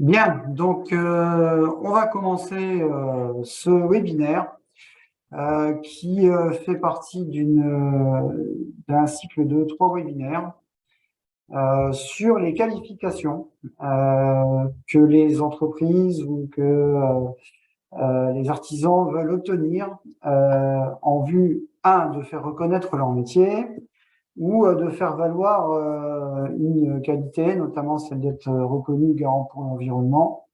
Bien, donc on va commencer ce webinaire qui fait partie d'un cycle de 3 webinaires sur les qualifications que les entreprises ou que les artisans veulent obtenir en vue, de faire reconnaître leur métier ou de faire valoir une qualité, notamment celle d'être reconnu garant pour l'environnement.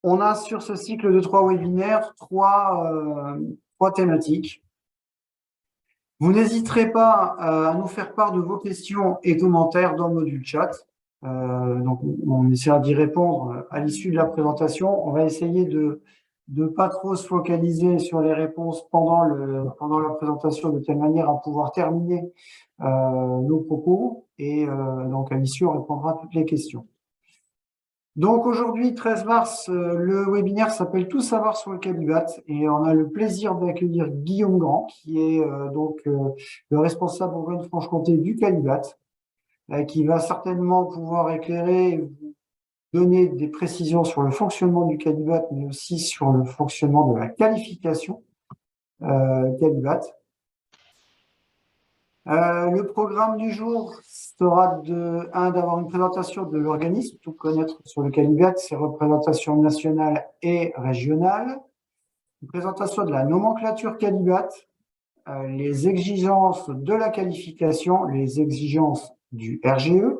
On a sur ce cycle de 3 webinaires trois thématiques. Vous n'hésiterez pas à nous faire part de vos questions et commentaires dans le module chat. Donc, on essaiera d'y répondre à l'issue de la présentation. On va essayer de ne pas trop se focaliser sur les réponses pendant la présentation, de telle manière à pouvoir terminer nos propos. Et donc, à l'issue, on répondra à toutes les questions. Donc aujourd'hui, 13 mars, le webinaire s'appelle Tout savoir sur le Qualibat et on a le plaisir d'accueillir Guillaume Grand, qui est le responsable Bourgogne-Franche-Comté du Qualibat, qui va certainement pouvoir éclairer et vous donner des précisions sur le fonctionnement du Qualibat, mais aussi sur le fonctionnement de la qualification Qualibat. Le programme du jour sera d'avoir une présentation de l'organisme, tout connaître sur le Qualibat, ses représentations nationales et régionales, une présentation de la nomenclature Qualibat, les exigences de la qualification, les exigences du RGE,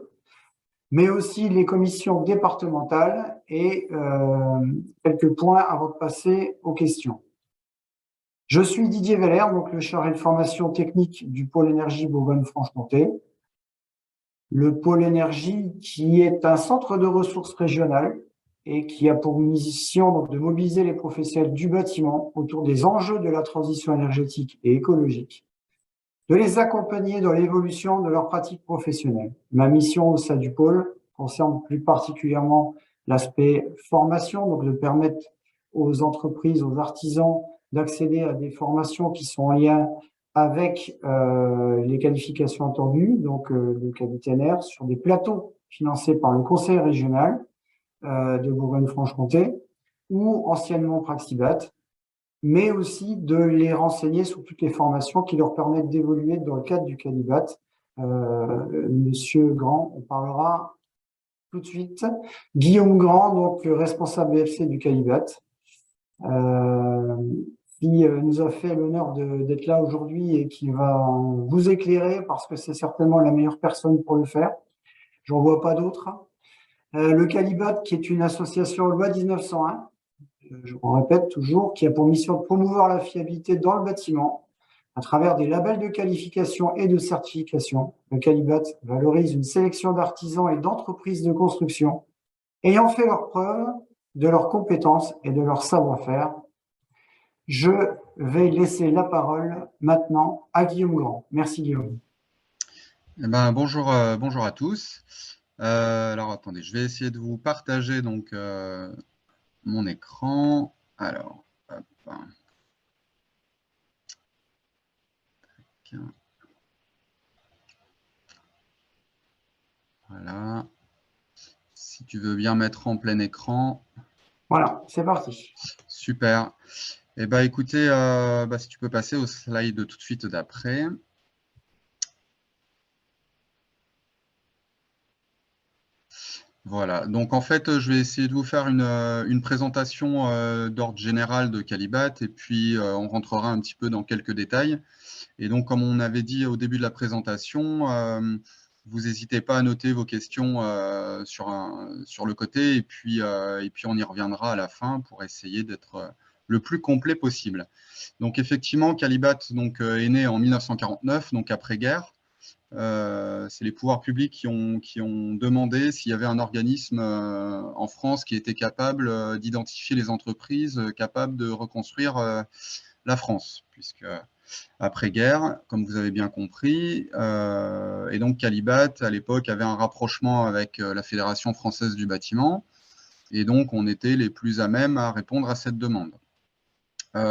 mais aussi les commissions départementales et quelques points avant de passer aux questions. Je suis Didier Veller, donc le chargé de formation technique du pôle énergie Bourgogne-Franche-Comté. Le pôle énergie qui est un centre de ressources régionales et qui a pour mission de mobiliser les professionnels du bâtiment autour des enjeux de la transition énergétique et écologique, de les accompagner dans l'évolution de leurs pratiques professionnelles. Ma mission au sein du pôle concerne plus particulièrement l'aspect formation, donc de permettre aux entreprises, aux artisans d'accéder à des formations qui sont en lien avec les qualifications attendues, donc le qualité sur des plateaux financés par le conseil régional de Bourgogne-Franche-Comté ou anciennement Praxibat, mais aussi de les renseigner sur toutes les formations qui leur permettent d'évoluer dans le cadre du Qualibat. Monsieur Grand, on parlera tout de suite. Guillaume Grand, donc responsable BFC du Qualibat, qui nous a fait l'honneur d'être là aujourd'hui et qui va vous éclairer parce que c'est certainement la meilleure personne pour le faire. J'en vois pas d'autres. Le Qualibat, qui est une association loi 1901, je vous répète toujours, qui a pour mission de promouvoir la fiabilité dans le bâtiment à travers des labels de qualification et de certification. Le Qualibat valorise une sélection d'artisans et d'entreprises de construction ayant fait leur preuve de leurs compétences et de leur savoir-faire. Je vais laisser la parole maintenant à Guillaume Grand. Merci Guillaume. Eh ben, bonjour à tous. Alors attendez, je vais essayer de vous partager donc mon écran. Alors, hop. Voilà. Si tu veux bien mettre en plein écran. Voilà, c'est parti. Super. Eh ben, écoutez, si tu peux passer au slide tout de suite d'après. Voilà, donc en fait, je vais essayer de vous faire une présentation d'ordre général de Qualibat et puis on rentrera un petit peu dans quelques détails. Et donc, comme on avait dit au début de la présentation, vous n'hésitez pas à noter vos questions sur le côté et puis on y reviendra à la fin pour essayer d'être le plus complet possible. Donc, effectivement, Qualibat est né en 1949, donc après-guerre. C'est les pouvoirs publics qui ont demandé s'il y avait un organisme en France qui était capable d'identifier les entreprises capables de reconstruire la France, puisque après-guerre, comme vous avez bien compris, et donc Qualibat, à l'époque, avait un rapprochement avec la Fédération française du bâtiment, et donc on était les plus à même à répondre à cette demande.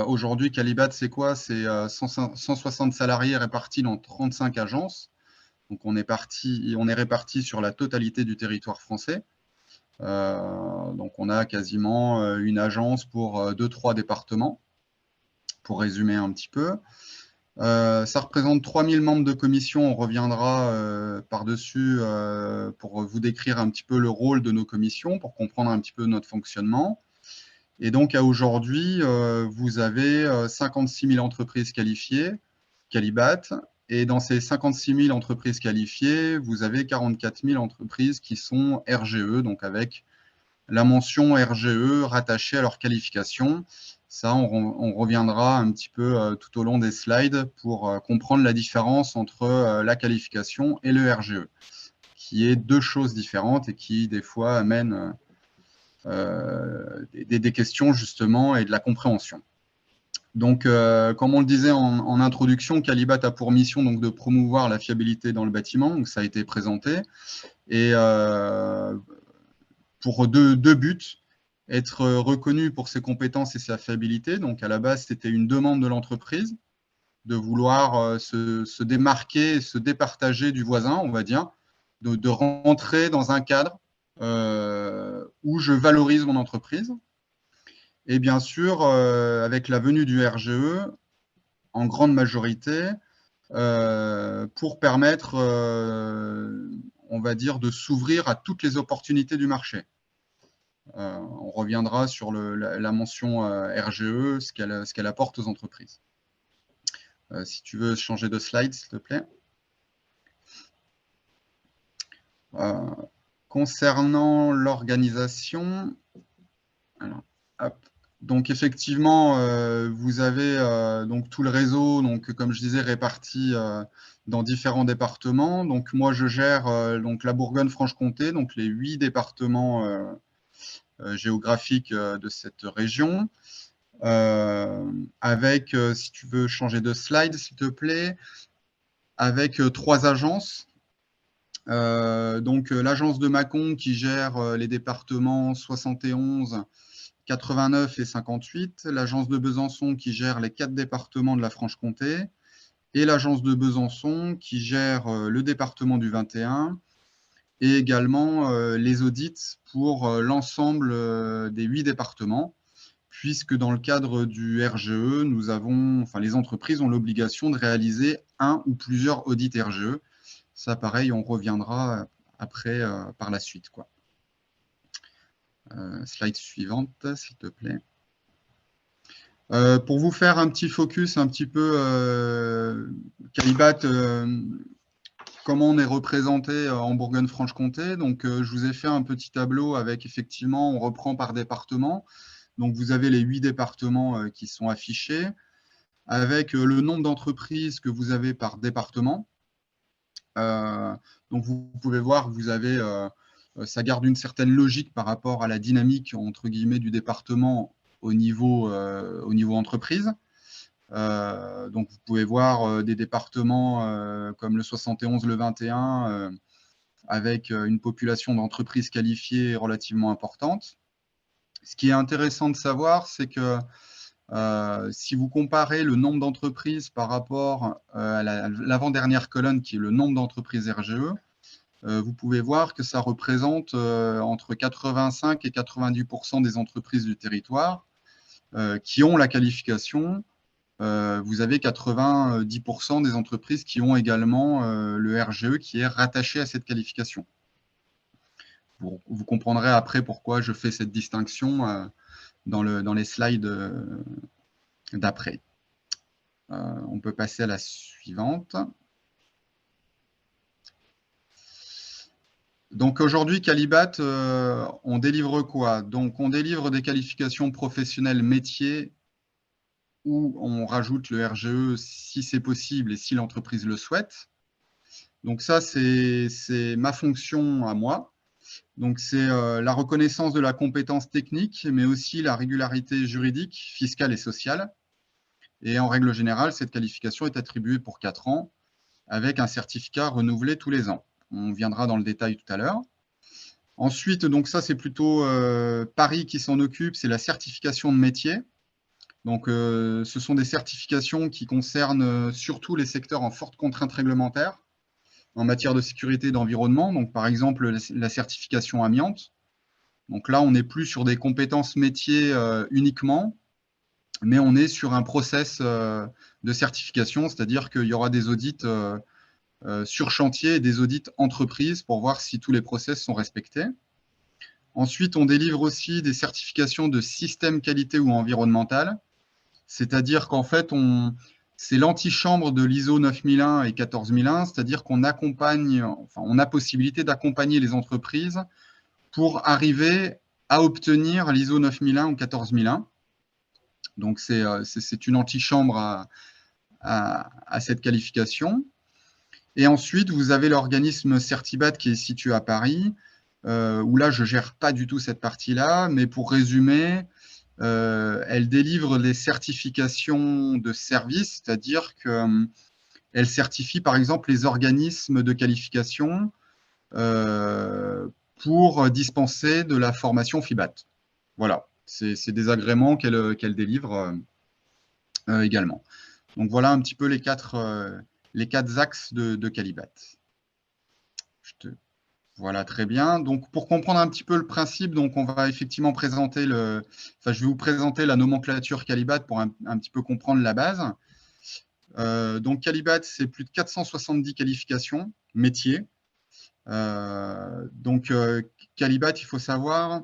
Aujourd'hui, Qualibat, c'est quoi? C'est 160 salariés répartis dans 35 agences. Donc, on est répartis sur la totalité du territoire français. Donc, on a quasiment une agence pour 2-3 départements, pour résumer un petit peu. Ça représente 3000 membres de commission. On reviendra par-dessus pour vous décrire un petit peu le rôle de nos commissions, pour comprendre un petit peu notre fonctionnement. Et donc, à aujourd'hui, vous avez 56 000 entreprises qualifiées, Qualibat, et dans ces 56 000 entreprises qualifiées, vous avez 44 000 entreprises qui sont RGE, donc avec la mention RGE rattachée à leur qualification. Ça, on reviendra un petit peu tout au long des slides pour comprendre la différence entre la qualification et le RGE, qui est deux choses différentes et qui, des fois, amènent des questions, justement, et de la compréhension. Donc, comme on le disait en introduction, Qualibat a pour mission donc, de promouvoir la fiabilité dans le bâtiment, donc ça a été présenté, et pour deux buts, être reconnu pour ses compétences et sa fiabilité. Donc, à la base, c'était une demande de l'entreprise de vouloir se démarquer, se départager du voisin, on va dire, de rentrer dans un cadre où je valorise mon entreprise. Et bien sûr, avec la venue du RGE, en grande majorité, pour permettre, on va dire, de s'ouvrir à toutes les opportunités du marché. On reviendra sur la mention RGE, ce qu'elle apporte aux entreprises. Si tu veux changer de slide, s'il te plaît. Concernant l'organisation, donc effectivement, vous avez donc tout le réseau, donc comme je disais, réparti dans différents départements. Donc moi, je gère donc la Bourgogne-Franche-Comté, donc les 8 départements géographiques de cette région. Avec, si tu veux changer de slide, s'il te plaît, avec 3 agences. Donc l'agence de Mâcon qui gère les départements 71, 89 et 58, l'agence de Besançon qui gère les 4 départements de la Franche-Comté, et l'agence de Besançon qui gère le département du 21, et également les audits pour l'ensemble des 8 départements, puisque dans le cadre du RGE, les entreprises ont l'obligation de réaliser un ou plusieurs audits RGE. Ça, pareil, on reviendra après par la suite, quoi. Slide suivante, s'il te plaît. Pour vous faire un petit focus, un petit peu, Qualibat, comment on est représenté en Bourgogne-Franche-Comté. Donc, je vous ai fait un petit tableau avec, effectivement, on reprend par département. Donc, vous avez les 8 départements qui sont affichés, avec le nombre d'entreprises que vous avez par département. Donc, vous pouvez voir, vous avez, ça garde une certaine logique par rapport à la dynamique, entre guillemets, du département au niveau entreprise. Donc, vous pouvez voir des départements comme le 71, le 21, avec une population d'entreprises qualifiées relativement importante. Ce qui est intéressant de savoir, c'est que si vous comparez le nombre d'entreprises par rapport à l'avant-dernière colonne, qui est le nombre d'entreprises RGE, vous pouvez voir que ça représente entre 85 et 90% des entreprises du territoire qui ont la qualification. Vous avez 90% des entreprises qui ont également le RGE qui est rattaché à cette qualification. Vous comprendrez après pourquoi je fais cette distinction dans les slides d'après. On peut passer à la suivante. Donc aujourd'hui, Qualibat, on délivre quoi? Donc on délivre des qualifications professionnelles métiers où on rajoute le RGE si c'est possible et si l'entreprise le souhaite. Donc ça, c'est ma fonction à moi. Donc c'est la reconnaissance de la compétence technique, mais aussi la régularité juridique, fiscale et sociale. Et en règle générale, cette qualification est attribuée pour 4 ans avec un certificat renouvelé tous les ans. On viendra dans le détail tout à l'heure. Ensuite, donc ça, c'est plutôt Paris qui s'en occupe, c'est la certification de métier. Donc, ce sont des certifications qui concernent surtout les secteurs en forte contrainte réglementaire en matière de sécurité et d'environnement. Donc, par exemple, la certification amiante Donc là, on n'est plus sur des compétences métiers uniquement, mais on est sur un process de certification, c'est-à-dire qu'il y aura des audits sur chantier et des audits entreprises pour voir si tous les process sont respectés. Ensuite, on délivre aussi des certifications de système qualité ou environnemental, c'est-à-dire qu'en fait, c'est l'antichambre de l'ISO 9001 et 14001, c'est-à-dire qu'on accompagne, enfin, on a possibilité d'accompagner les entreprises pour arriver à obtenir l'ISO 9001 ou 14001. Donc, c'est une antichambre à cette qualification. Et ensuite, vous avez l'organisme Certibat qui est situé à Paris, où là, je ne gère pas du tout cette partie-là, mais pour résumer, elle délivre les certifications de service, c'est-à-dire qu'elle certifie par exemple les organismes de qualification pour dispenser de la formation FIBAT. Voilà, c'est des agréments qu'elle délivre également. Donc voilà un petit peu les quatre axes de Qualibat. Voilà, très bien. Donc, pour comprendre un petit peu le principe, donc on va effectivement présenter je vais vous présenter la nomenclature Qualibat pour un petit peu comprendre la base. Donc, Qualibat, c'est plus de 470 qualifications métiers. Donc, Qualibat, il faut savoir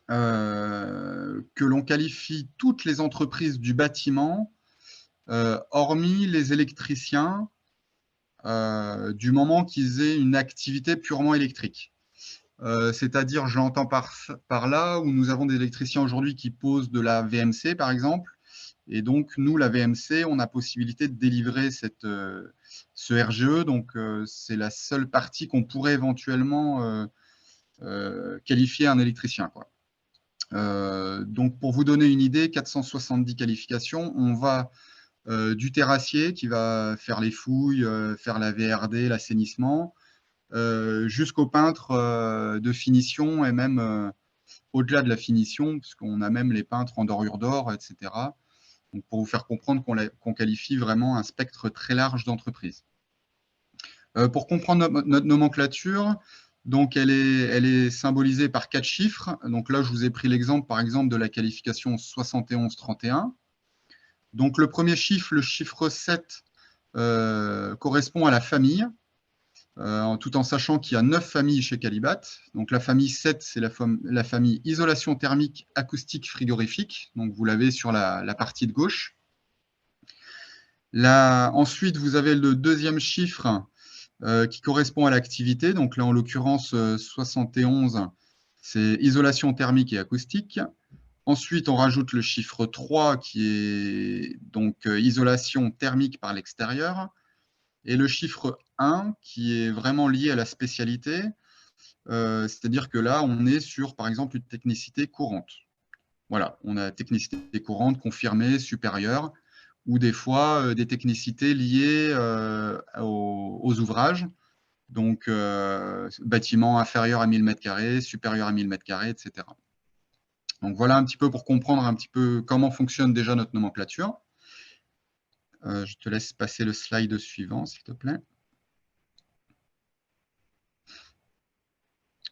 que l'on qualifie toutes les entreprises du bâtiment, hormis les électriciens, du moment qu'ils aient une activité purement électrique. C'est-à-dire, je l'entends par là, où nous avons des électriciens aujourd'hui qui posent de la VMC, par exemple. Et donc, nous, la VMC, on a possibilité de délivrer ce RGE. Donc, c'est la seule partie qu'on pourrait éventuellement qualifier un électricien, quoi. Donc, pour vous donner une idée, 470 qualifications, on va du terrassier qui va faire les fouilles, faire la VRD, l'assainissement, jusqu'au peintre de finition et même au-delà de la finition, puisqu'on a même les peintres en dorure d'or, etc. Donc, pour vous faire comprendre qu'on qualifie vraiment un spectre très large d'entreprises. Pour comprendre notre nomenclature, donc elle est symbolisée par 4 chiffres. Donc là, je vous ai pris l'exemple, par exemple, de la qualification 7131. Donc le premier chiffre, le chiffre 7, correspond à la famille. Tout en sachant qu'il y a 9 familles chez Qualibat. Donc la famille 7, c'est la famille isolation thermique, acoustique, frigorifique. Donc vous l'avez sur la partie de gauche. Ensuite, vous avez le deuxième chiffre qui correspond à l'activité. Donc là, en l'occurrence, 71, c'est isolation thermique et acoustique. Ensuite, on rajoute le chiffre 3 qui est donc isolation thermique par l'extérieur. Et le chiffre 1 qui est vraiment lié à la spécialité, c'est-à-dire que là, on est sur, par exemple, une technicité courante. Voilà, on a technicité courante, confirmée, supérieure, ou des fois des technicités liées aux ouvrages, donc bâtiment inférieur à 1000 m², supérieur à 1000 m², etc. Donc voilà un petit peu pour comprendre un petit peu comment fonctionne déjà notre nomenclature. Je te laisse passer le slide suivant, s'il te plaît.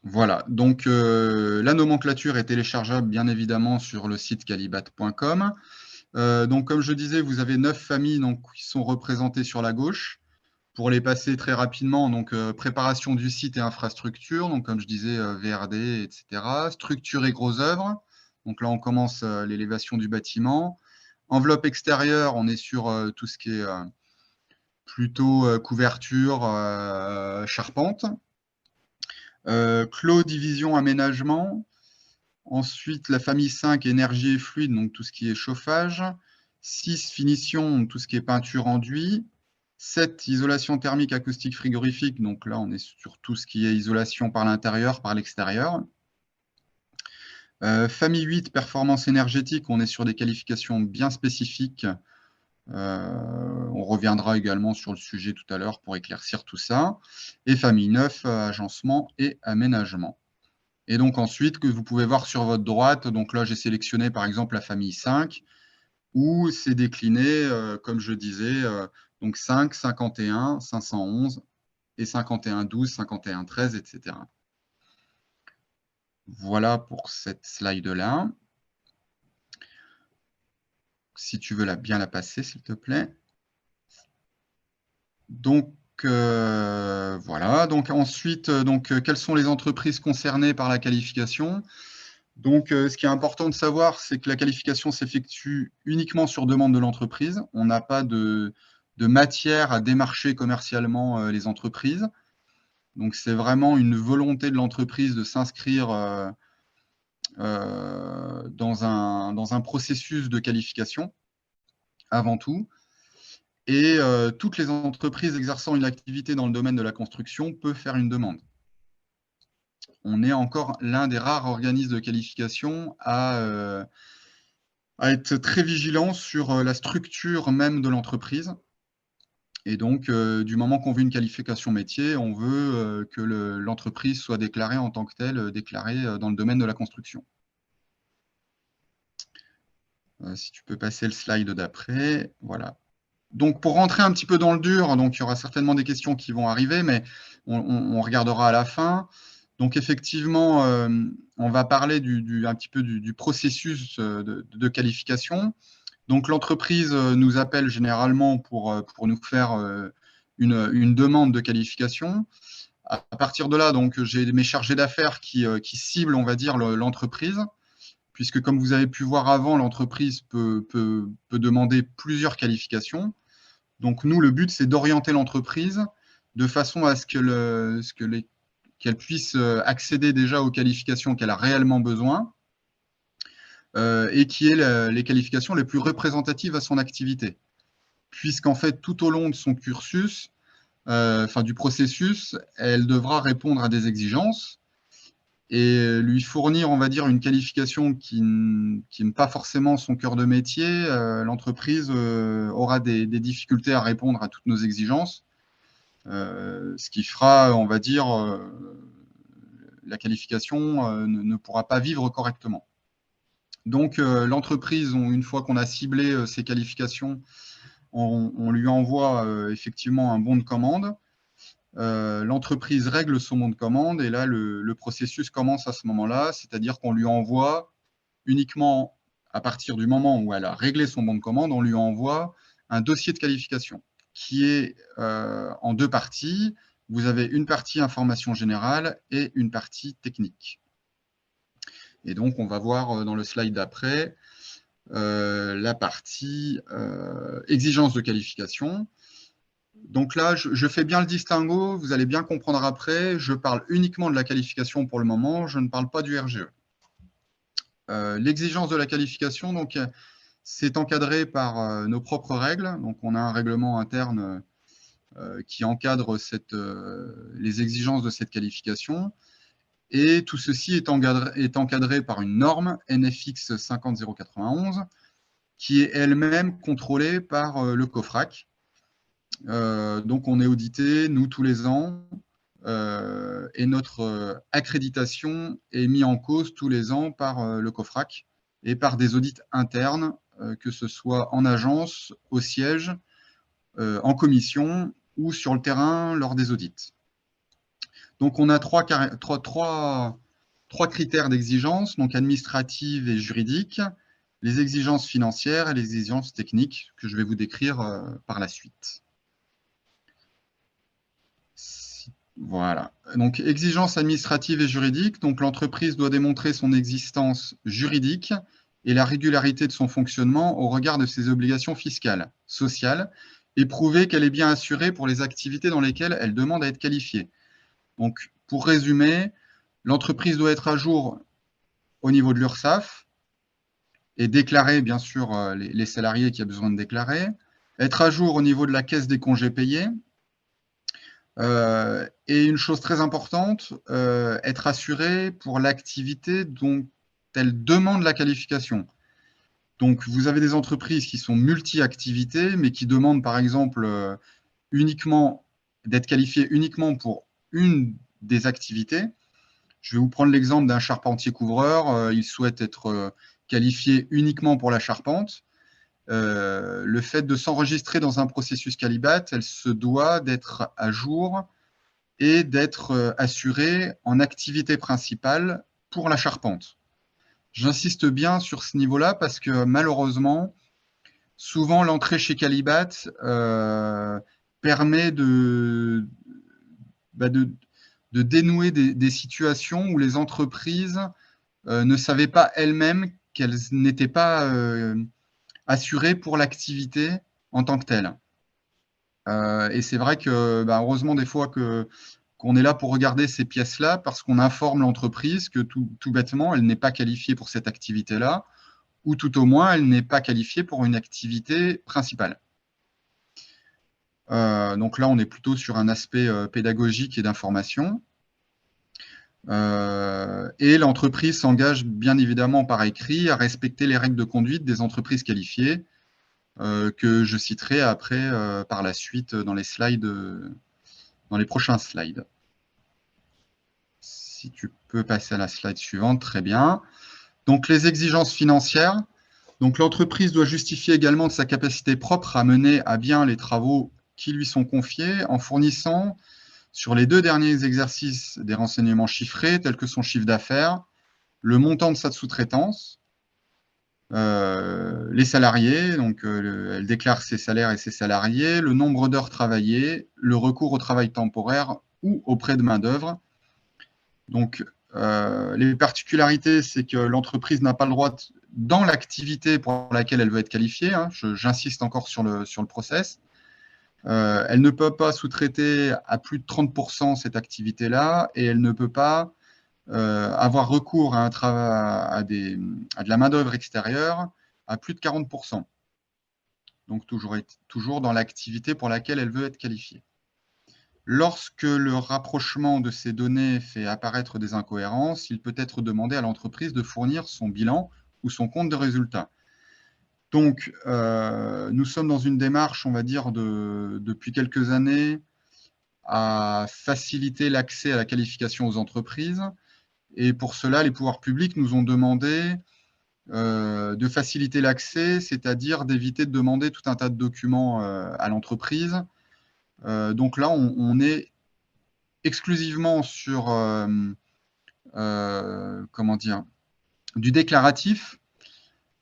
Voilà, donc la nomenclature est téléchargeable bien évidemment sur le site qualibat.com. Donc comme je disais, vous avez 9 familles donc, qui sont représentées sur la gauche. Pour les passer très rapidement, donc préparation du site et infrastructure, donc comme je disais, VRD, etc. Structure et gros œuvres, donc là on commence l'élévation du bâtiment. Enveloppe extérieure, on est sur tout ce qui est plutôt couverture, charpente. Clos, division, aménagement. Ensuite, la famille 5, énergie et fluide, donc tout ce qui est chauffage. 6, finition, donc tout ce qui est peinture enduit. 7, isolation thermique, acoustique, frigorifique. Donc là, on est sur tout ce qui est isolation par l'intérieur, par l'extérieur. Famille 8, performance énergétique. On est sur des qualifications bien spécifiques. On reviendra également sur le sujet tout à l'heure pour éclaircir tout ça. Et famille 9, agencement et aménagement. Et donc ensuite, que vous pouvez voir sur votre droite, donc là j'ai sélectionné par exemple la famille 5, où c'est décliné, comme je disais, donc 5, 51, 511 et 51, 12, 51, 13, etc. Voilà pour cette slide-là. Si tu veux bien la passer, s'il te plaît. Donc, voilà. Donc, ensuite, quelles sont les entreprises concernées par la qualification? Donc, ce qui est important de savoir, c'est que la qualification s'effectue uniquement sur demande de l'entreprise. On n'a pas de matière à démarcher commercialement les entreprises. Donc, c'est vraiment une volonté de l'entreprise de s'inscrire dans un processus de qualification, avant tout. Et toutes les entreprises exerçant une activité dans le domaine de la construction peuvent faire une demande. On est encore l'un des rares organismes de qualification à être très vigilant sur la structure même de l'entreprise. Et donc, du moment qu'on veut une qualification métier, on veut que l'entreprise soit déclarée en tant que telle, déclarée dans le domaine de la construction. Si tu peux passer le slide d'après, voilà. Donc, pour rentrer un petit peu dans le dur, donc il y aura certainement des questions qui vont arriver, mais on regardera à la fin. Donc, effectivement, on va parler un petit peu du processus de qualification. Donc, l'entreprise nous appelle généralement pour nous faire une demande de qualification. À partir de là, donc, j'ai mes chargés d'affaires qui ciblent, on va dire, l'entreprise, puisque comme vous avez pu voir avant, l'entreprise peut demander plusieurs qualifications. Donc, nous, le but, c'est d'orienter l'entreprise de façon à ce qu'elle puisse accéder déjà aux qualifications qu'elle a réellement besoin et qui est les qualifications les plus représentatives à son activité. Puisqu'en fait, tout au long de son cursus, du processus, elle devra répondre à des exigences et lui fournir, on va dire, une qualification qui n'est pas forcément son cœur de métier. L'entreprise aura des difficultés à répondre à toutes nos exigences, ce qui fera, on va dire, la qualification ne pourra pas vivre correctement. Donc, l'entreprise, une fois qu'on a ciblé ses qualifications, on lui envoie effectivement un bon de commande. L'entreprise règle son bon de commande et là, le processus commence à ce moment-là, c'est-à-dire qu'on lui envoie uniquement à partir du moment où elle a réglé son bon de commande, on lui envoie un dossier de qualification qui est en deux parties. Vous avez une partie information générale et une partie technique. Et donc, on va voir dans le slide d'après la partie exigence de qualification. Donc là, je fais bien le distinguo, vous allez bien comprendre après, je parle uniquement de la qualification pour le moment, je ne parle pas du RGE. L'exigence de la qualification, donc, c'est encadré par nos propres règles. Donc, on a un règlement interne qui encadre les exigences de cette qualification. Et tout ceci est encadré par une norme NFX 50091 qui est elle-même contrôlée par le COFRAC. Donc, on est audité, nous, tous les ans, et notre accréditation est mise en cause tous les ans par le COFRAC et par des audits internes, que ce soit en agence, au siège, en commission ou sur le terrain lors des audits. Donc, on a trois critères d'exigence, donc administratives et juridiques, les exigences financières et les exigences techniques que je vais vous décrire par la suite. Voilà. Donc, exigences administratives et juridiques. Donc, l'entreprise doit démontrer son existence juridique et la régularité de son fonctionnement au regard de ses obligations fiscales, sociales, et prouver qu'elle est bien assurée pour les activités dans lesquelles elle demande à être qualifiée. Donc, pour résumer, l'entreprise doit être à jour au niveau de l'URSSAF et déclarer, bien sûr, les salariés qui ont besoin de déclarer, être à jour au niveau de la caisse des congés payés, et une chose très importante, être assuré pour l'activité dont elle demande la qualification. Donc, vous avez des entreprises qui sont multi-activités, mais qui demandent, par exemple, uniquement d'être qualifiées uniquement pour une des activités. Je vais vous prendre l'exemple d'un charpentier-couvreur. Il souhaite être qualifié uniquement pour la charpente. Le fait de s'enregistrer dans un processus Qualibat, elle se doit d'être à jour et d'être assurée en activité principale pour la charpente. J'insiste bien sur ce niveau-là parce que malheureusement, souvent l'entrée chez Qualibat permet bah, de dénouer des situations où les entreprises ne savaient pas elles-mêmes qu'elles n'étaient pas assurées pour l'activité en tant que telle. Et c'est vrai que, bah, heureusement, des fois qu'on est là pour regarder ces pièces-là parce qu'on informe l'entreprise que tout bêtement, elle n'est pas qualifiée pour cette activité-là, ou tout au moins, elle n'est pas qualifiée pour une activité principale. Donc là, on est plutôt sur un aspect pédagogique et d'information. Et l'entreprise s'engage bien évidemment par écrit à respecter les règles de conduite des entreprises qualifiées, que je citerai après par la suite dans les slides, dans les prochains slides. Si tu peux passer à la slide suivante, très bien. Donc les exigences financières. Donc l'entreprise doit justifier également de sa capacité propre à mener à bien les travaux qui lui sont confiés en fournissant sur les 2 derniers exercices des renseignements chiffrés tels que son chiffre d'affaires, le montant de sa sous-traitance, les salariés, donc elle déclare ses salaires et ses salariés, le nombre d'heures travaillées, le recours au travail temporaire ou auprès de main-d'œuvre. Donc, les particularités, c'est que l'entreprise n'a pas le droit, dans l'activité pour laquelle elle veut être qualifiée, hein, j'insiste encore sur le process, elle ne peut pas sous-traiter à plus de 30% cette activité-là et elle ne peut pas avoir recours à de la main-d'œuvre extérieure à plus de 40%. Donc, toujours dans l'activité pour laquelle elle veut être qualifiée. Lorsque le rapprochement de ces données fait apparaître des incohérences, il peut être demandé à l'entreprise de fournir son bilan ou son compte de résultat. Donc, nous sommes dans une démarche, on va dire, depuis quelques années, à faciliter l'accès à la qualification aux entreprises. Et pour cela, les pouvoirs publics nous ont demandé de faciliter l'accès, c'est-à-dire d'éviter de demander tout un tas de documents à l'entreprise. Donc là, on est exclusivement sur comment dire, du déclaratif.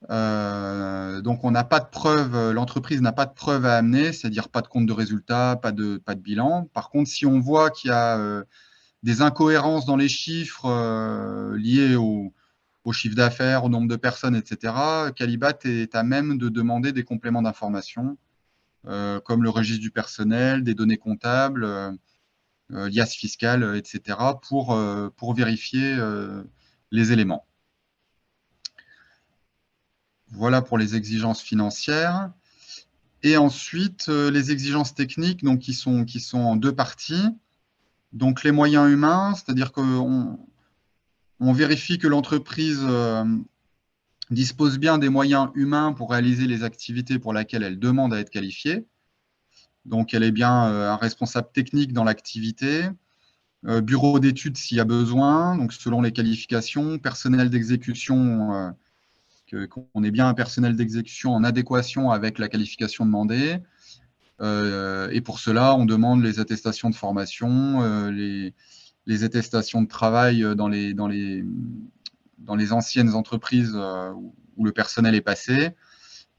Donc on n'a pas de preuve, l'entreprise n'a pas de preuve à amener, c'est-à-dire pas de compte de résultat, pas de bilan. Par contre, si on voit qu'il y a des incohérences dans les chiffres liés au chiffre d'affaires, au nombre de personnes, etc., Qualibat est à même de demander des compléments d'information, comme le registre du personnel, des données comptables, l'IAS fiscale, etc., pour vérifier les éléments. Voilà pour les exigences financières. Et ensuite, les exigences techniques donc, qui sont en 2 parties. Donc, les moyens humains, c'est-à-dire qu'on vérifie que l'entreprise dispose bien des moyens humains pour réaliser les activités pour lesquelles elle demande à être qualifiée. Donc, elle est bien un responsable technique dans l'activité, bureau d'études s'il y a besoin, donc selon les qualifications, personnel d'exécution, qu'on ait bien un personnel d'exécution en adéquation avec la qualification demandée. Et pour cela, on demande les attestations de formation, les attestations de travail dans les anciennes entreprises où le personnel est passé,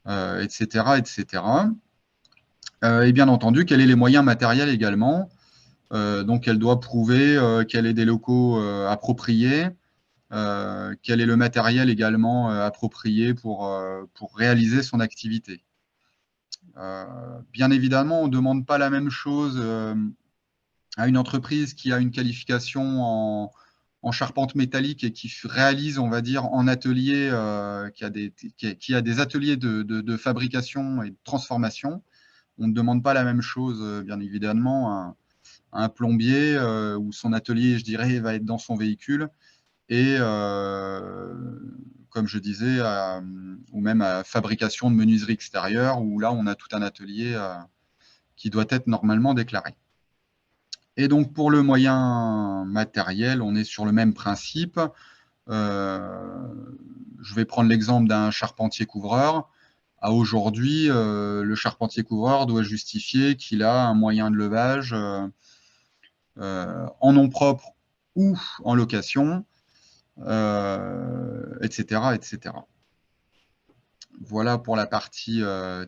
etc., etc. Et bien entendu, quels sont les moyens matériels également. Donc, elle doit prouver qu'elle ait des locaux appropriés, quel est le matériel également approprié pour réaliser son activité. Bien évidemment, on ne demande pas la même chose à une entreprise qui a une qualification en charpente métallique et qui réalise, on va dire, en atelier, qui a des ateliers de fabrication et de transformation. On ne demande pas la même chose, bien évidemment, à un plombier où son atelier, je dirais, va être dans son véhicule et, comme je disais, ou même à fabrication de menuiserie extérieure, où là, on a tout un atelier qui doit être normalement déclaré. Et donc, pour le moyen matériel, on est sur le même principe. Je vais prendre l'exemple d'un charpentier couvreur. À aujourd'hui, le charpentier couvreur doit justifier qu'il a un moyen de levage en nom propre ou en location, etc., etc. Voilà pour la partie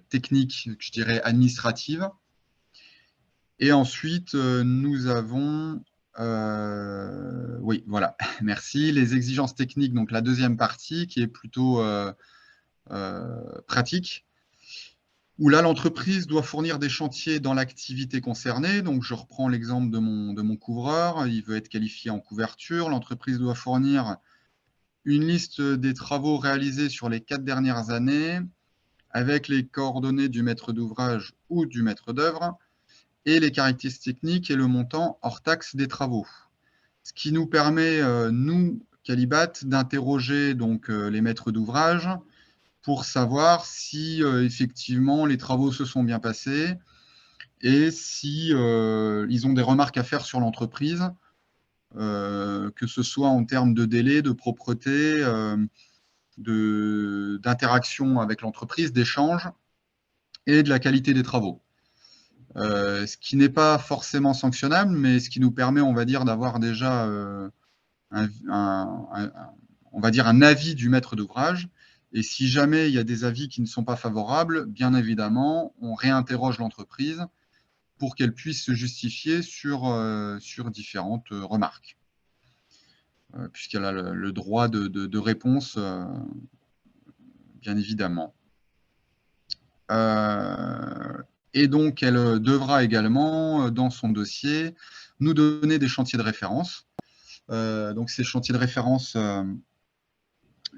technique, je dirais administrative. Et ensuite, nous avons, oui, voilà, merci, les exigences techniques, donc la deuxième partie qui est plutôt pratique, où là, l'entreprise doit fournir des chantiers dans l'activité concernée. Donc, je reprends l'exemple de mon couvreur, il veut être qualifié en couverture. L'entreprise doit fournir une liste des travaux réalisés sur les 4 dernières années, avec les coordonnées du maître d'ouvrage ou du maître d'œuvre, et les caractéristiques techniques et le montant hors taxe des travaux. Ce qui nous permet, nous, Calibat, d'interroger donc les maîtres d'ouvrage pour savoir si effectivement les travaux se sont bien passés et si ils ont des remarques à faire sur l'entreprise, que ce soit en termes de délai, de propreté, d'interaction avec l'entreprise, d'échange et de la qualité des travaux. Ce qui n'est pas forcément sanctionnable, mais ce qui nous permet, on va dire, d'avoir déjà on va dire un avis du maître d'ouvrage. Et si jamais il y a des avis qui ne sont pas favorables, bien évidemment, on réinterroge l'entreprise pour qu'elle puisse se justifier sur différentes remarques, puisqu'elle a le droit de réponse, bien évidemment. Et donc, elle devra également, dans son dossier, nous donner des chantiers de référence. Donc, ces chantiers de référence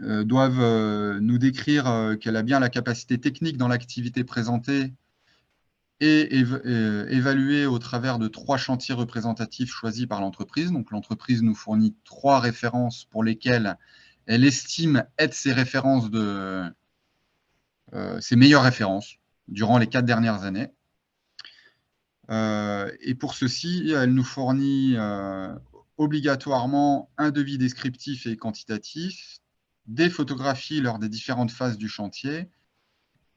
doivent nous décrire qu'elle a bien la capacité technique dans l'activité présentée et évaluée au travers de 3 chantiers représentatifs choisis par l'entreprise. Donc, l'entreprise nous fournit 3 références pour lesquelles elle estime être ses meilleures références durant les 4 dernières années. Et pour ceci, elle nous fournit obligatoirement un devis descriptif et quantitatif, des photographies lors des différentes phases du chantier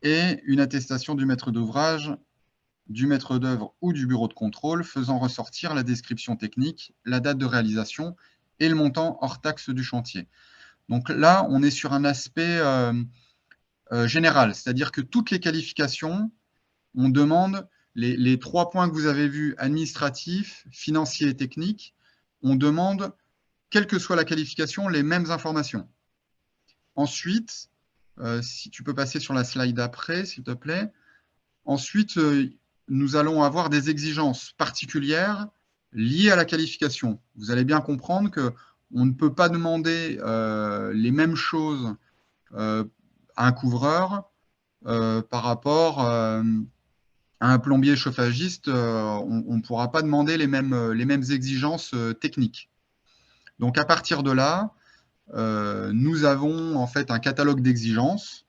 et une attestation du maître d'ouvrage, du maître d'œuvre ou du bureau de contrôle faisant ressortir la description technique, la date de réalisation et le montant hors taxe du chantier. Donc là, on est sur un aspect général, c'est-à-dire que toutes les qualifications, on demande les 3 points que vous avez vus, administratifs, financiers et techniques, on demande, quelle que soit la qualification, les mêmes informations. Ensuite, si tu peux passer sur la slide d'après, s'il te plaît. Ensuite, nous allons avoir des exigences particulières liées à la qualification. Vous allez bien comprendre qu'on ne peut pas demander les mêmes choses à un couvreur par rapport à un plombier chauffagiste. On ne pourra pas demander les mêmes exigences techniques. Donc, à partir de là, nous avons en fait un catalogue d'exigences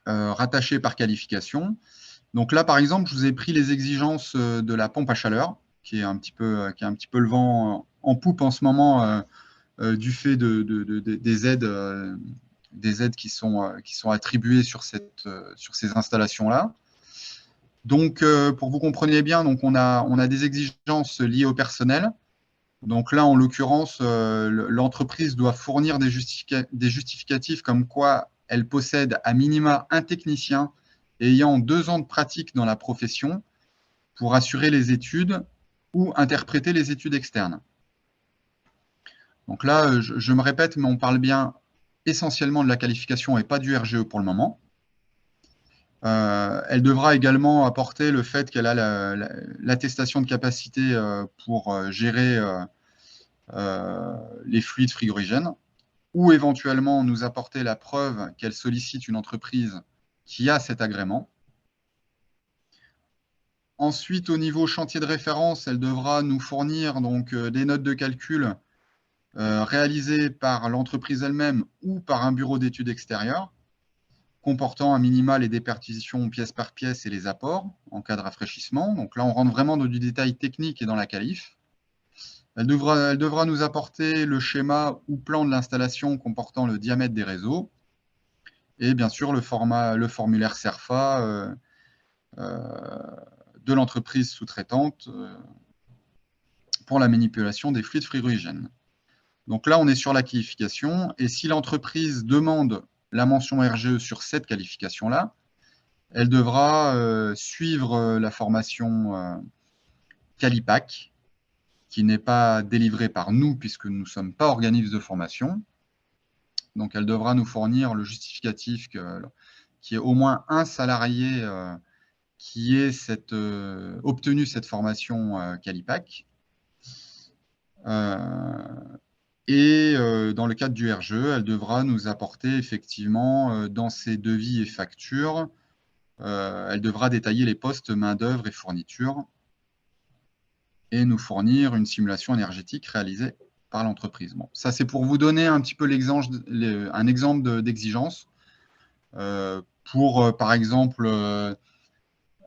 rattaché par qualification. Donc là, par exemple, je vous ai pris les exigences de la pompe à chaleur, qui est un petit peu le vent en poupe en ce moment du fait des aides qui sont attribuées sur ces installations-là. Donc, pour que vous compreniez bien, donc on a des exigences liées au personnel. Donc là, en l'occurrence, l'entreprise doit fournir des justificatifs comme quoi elle possède à minima un technicien ayant 2 ans de pratique dans la profession pour assurer les études ou interpréter les études externes. Donc là, je me répète, mais on parle bien essentiellement de la qualification et pas du RGE pour le moment. Elle devra également apporter le fait qu'elle a l'attestation de capacité pour gérer les fluides frigorigènes, ou éventuellement nous apporter la preuve qu'elle sollicite une entreprise qui a cet agrément. Ensuite, au niveau chantier de référence, elle devra nous fournir donc des notes de calcul réalisées par l'entreprise elle-même ou par un bureau d'études extérieures, comportant un minima les déperquisitions pièce par pièce et les apports en cas de rafraîchissement. Donc là, on rentre vraiment dans du détail technique et dans la qualif. Elle devra nous apporter le schéma ou plan de l'installation comportant le diamètre des réseaux et bien sûr le formulaire CERFA de l'entreprise sous-traitante pour la manipulation des fluides frigorigènes. Donc là, on est sur la qualification. Et si l'entreprise demande la mention RGE sur cette qualification-là, elle devra suivre la formation Qualipack, qui n'est pas délivrée par nous, puisque nous ne sommes pas organisme de formation. Donc, elle devra nous fournir le justificatif qu'il y ait au moins un salarié qui ait obtenu cette formation Qualipack. Et dans le cadre du RGE, elle devra nous apporter effectivement dans ses devis et factures, elle devra détailler les postes main-d'œuvre et fournitures et nous fournir une simulation énergétique réalisée par l'entreprise. Bon, ça, c'est pour vous donner un petit peu un exemple d'exigence. Par exemple,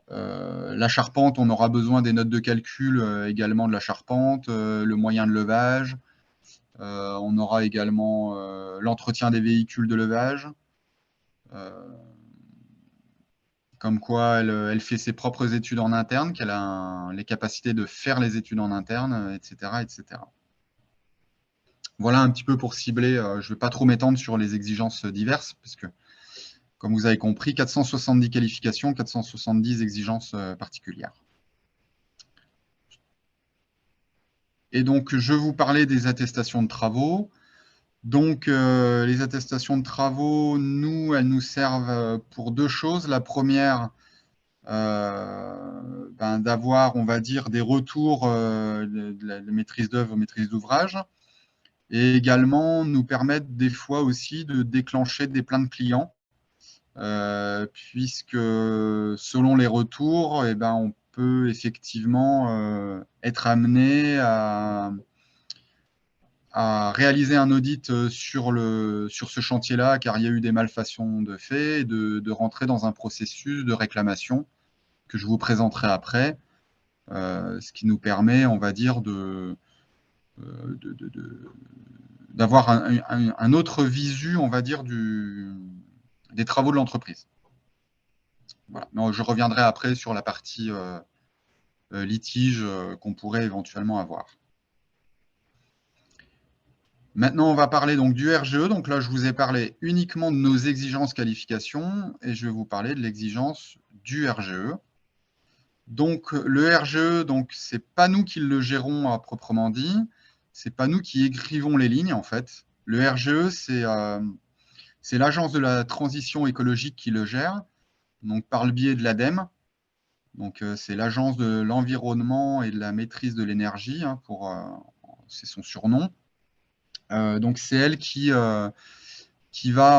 la charpente, on aura besoin des notes de calcul également de la charpente, le moyen de levage. On aura également l'entretien des véhicules de levage. Comme quoi elle fait ses propres études en interne, qu'elle a les capacités de faire les études en interne, etc., etc. Voilà un petit peu pour cibler. Je ne vais pas trop m'étendre sur les exigences diverses, parce que, comme vous avez compris, 470 qualifications, 470 exigences particulières. Et donc, je vous parlais des attestations de travaux. Donc, les attestations de travaux, elles nous servent pour deux choses. La première, d'avoir, on va dire, des retours de la maîtrise d'œuvre, maîtrise d'ouvrage, et également nous permettre des fois aussi de déclencher des plaintes clients, puisque selon les retours, on peut effectivement être amené à réaliser un audit sur ce chantier-là, car il y a eu des malfaçons de fait, et de rentrer dans un processus de réclamation que je vous présenterai après, ce qui nous permet, on va dire, d'avoir un autre visu, on va dire, des travaux de l'entreprise. Voilà. Je reviendrai après sur la partie litige qu'on pourrait éventuellement avoir. Maintenant, on va parler donc du RGE. Donc là, je vous ai parlé uniquement de nos exigences qualification et je vais vous parler de l'exigence du RGE. Donc, le RGE, ce n'est pas nous qui le gérons à proprement dit. Ce n'est pas nous qui écrivons les lignes, en fait. Le RGE, c'est l'Agence de la transition écologique qui le gère, donc par le biais de l'ADEME. Donc, c'est l'Agence de l'environnement et de la maîtrise de l'énergie, hein, c'est son surnom. Donc, c'est elle qui va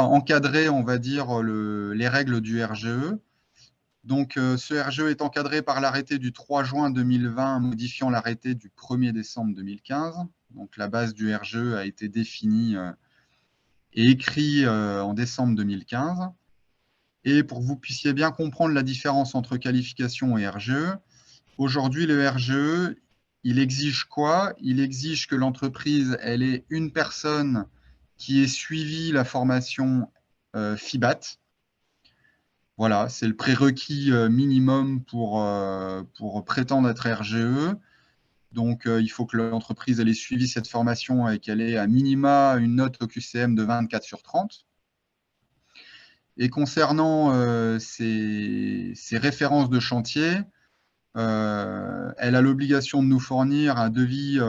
encadrer, on va dire, les règles du RGE. Donc, ce RGE est encadré par l'arrêté du 3 juin 2020 modifiant l'arrêté du 1er décembre 2015. Donc, la base du RGE a été définie et écrite en décembre 2015. Et pour que vous puissiez bien comprendre la différence entre qualification et RGE, aujourd'hui, le RGE, il exige quoi? Il exige que l'entreprise, elle ait une personne qui ait suivi la formation FIBAT. Voilà, c'est le prérequis minimum pour prétendre être RGE. Donc, il faut que l'entreprise ait suivi cette formation et qu'elle ait à minima une note au QCM de 24 sur 30. Et concernant ces références de chantier, elle a l'obligation de nous fournir un devis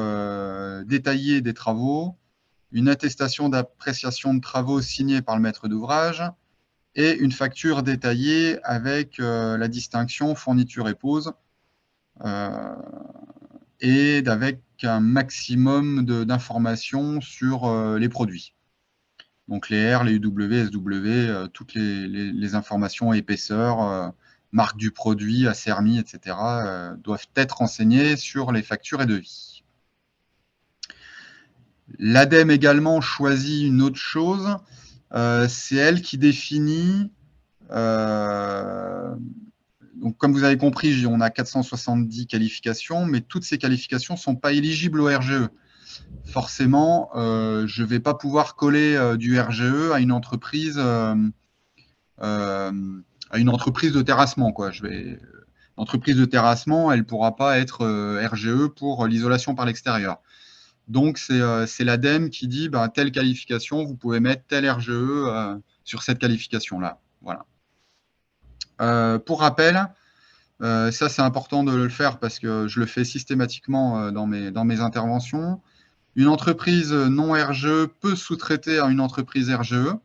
détaillé des travaux, une attestation d'appréciation de travaux signée par le maître d'ouvrage et une facture détaillée avec la distinction fourniture et pose et avec un maximum d'informations sur les produits. Donc les R, les UW, SW, toutes les informations épaisseur, marque du produit, acermi, etc. Doivent être renseignées sur les factures et devis. L'ADEME également choisit une autre chose, c'est elle qui définit, donc comme vous avez compris, on a 470 qualifications, mais toutes ces qualifications ne sont pas éligibles au RGE. Forcément, je ne vais pas pouvoir coller du RGE à une entreprise de terrassement, quoi. L'entreprise de terrassement, elle ne pourra pas être RGE pour l'isolation par l'extérieur. Donc, c'est l'ADEME qui dit bah, telle qualification, vous pouvez mettre tel RGE sur cette qualification-là. Voilà. Pour rappel, ça c'est important de le faire parce que je le fais systématiquement dans mes interventions. Une entreprise non RGE peut sous-traiter à une entreprise RGE.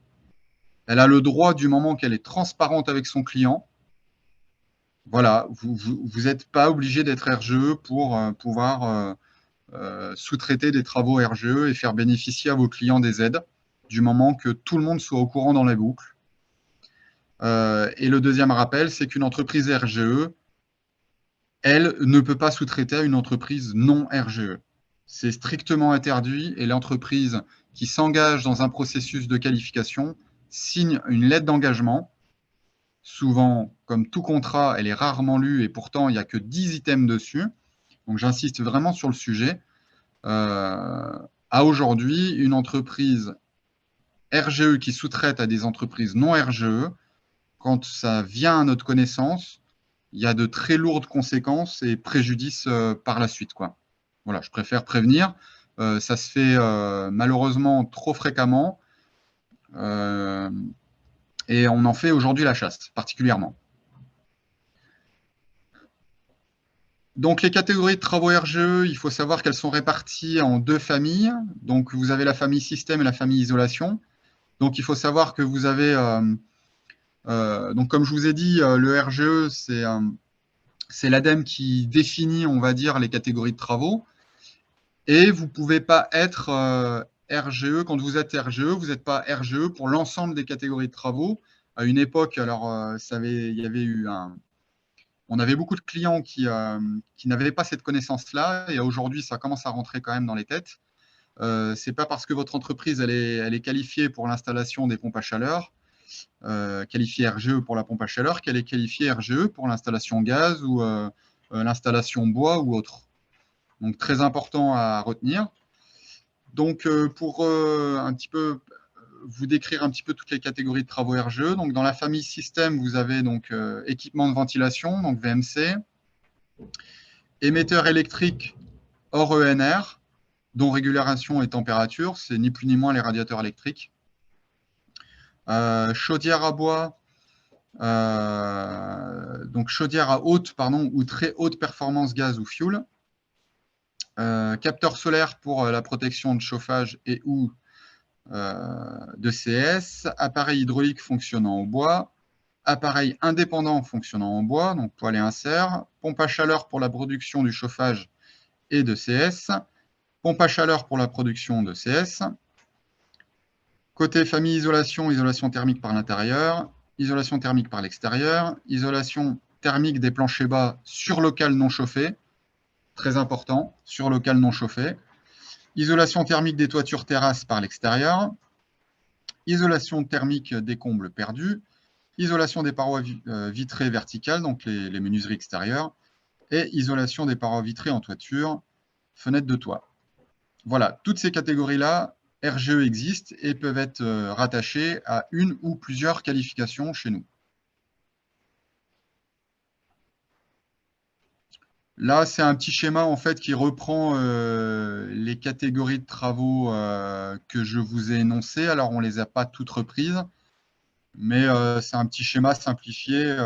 Elle a le droit du moment qu'elle est transparente avec son client. Voilà, vous n'êtes pas obligé d'être RGE pour pouvoir sous-traiter des travaux RGE et faire bénéficier à vos clients des aides, du moment que tout le monde soit au courant dans la boucle. Et le deuxième rappel, c'est qu'une entreprise RGE, elle ne peut pas sous-traiter à une entreprise non RGE. C'est strictement interdit et l'entreprise qui s'engage dans un processus de qualification signe une lettre d'engagement. Souvent, comme tout contrat, elle est rarement lue et pourtant, il n'y a que 10 items dessus. Donc, j'insiste vraiment sur le sujet. À aujourd'hui, une entreprise RGE qui sous-traite à des entreprises non RGE, quand ça vient à notre connaissance, il y a de très lourdes conséquences et préjudices par la suite, quoi. Voilà, je préfère prévenir. Ça se fait malheureusement trop fréquemment et on en fait aujourd'hui la chasse, particulièrement. Donc, les catégories de travaux RGE, il faut savoir qu'elles sont réparties en deux familles. Donc, vous avez la famille système et la famille isolation. Donc, il faut savoir que vous avez, donc comme je vous ai dit, le RGE, c'est l'ADEME qui définit, on va dire, les catégories de travaux. Et vous ne pouvez pas être RGE. Quand vous êtes RGE, vous n'êtes pas RGE pour l'ensemble des catégories de travaux. À une époque, alors, il y avait eu on avait beaucoup de clients qui n'avaient pas cette connaissance-là. Et aujourd'hui, ça commence à rentrer quand même dans les têtes. Ce n'est pas parce que votre entreprise elle est qualifiée pour l'installation des pompes à chaleur, qualifiée RGE pour la pompe à chaleur, qu'elle est qualifiée RGE pour l'installation gaz ou l'installation bois ou autre. Donc, très important à retenir. Donc, pour un petit peu vous décrire un petit peu toutes les catégories de travaux RGE. Donc, dans la famille système, vous avez donc équipement de ventilation, donc VMC, émetteur électrique hors ENR, dont régulation et température, c'est ni plus ni moins les radiateurs électriques. Chaudière à bois, donc chaudière à haute ou très haute performance gaz ou fuel. Capteur solaire pour la protection de chauffage et ou de CS, appareil hydraulique fonctionnant au bois, appareil indépendant fonctionnant en bois, donc poêle et insert, pompe à chaleur pour la production du chauffage et de CS, pompe à chaleur pour la production de CS. Côté famille isolation, isolation thermique par l'intérieur, isolation thermique par l'extérieur, isolation thermique des planchers bas sur local non chauffé, très important, sur local non chauffé, isolation thermique des toitures terrasses par l'extérieur, isolation thermique des combles perdus, isolation des parois vitrées verticales, donc les menuiseries extérieures, et isolation des parois vitrées en toiture, fenêtres de toit. Voilà, toutes ces catégories-là, RGE existent et peuvent être rattachées à une ou plusieurs qualifications chez nous. Là, c'est un petit schéma en fait qui reprend les catégories de travaux que je vous ai énoncées. Alors, on ne les a pas toutes reprises, mais c'est un petit schéma simplifié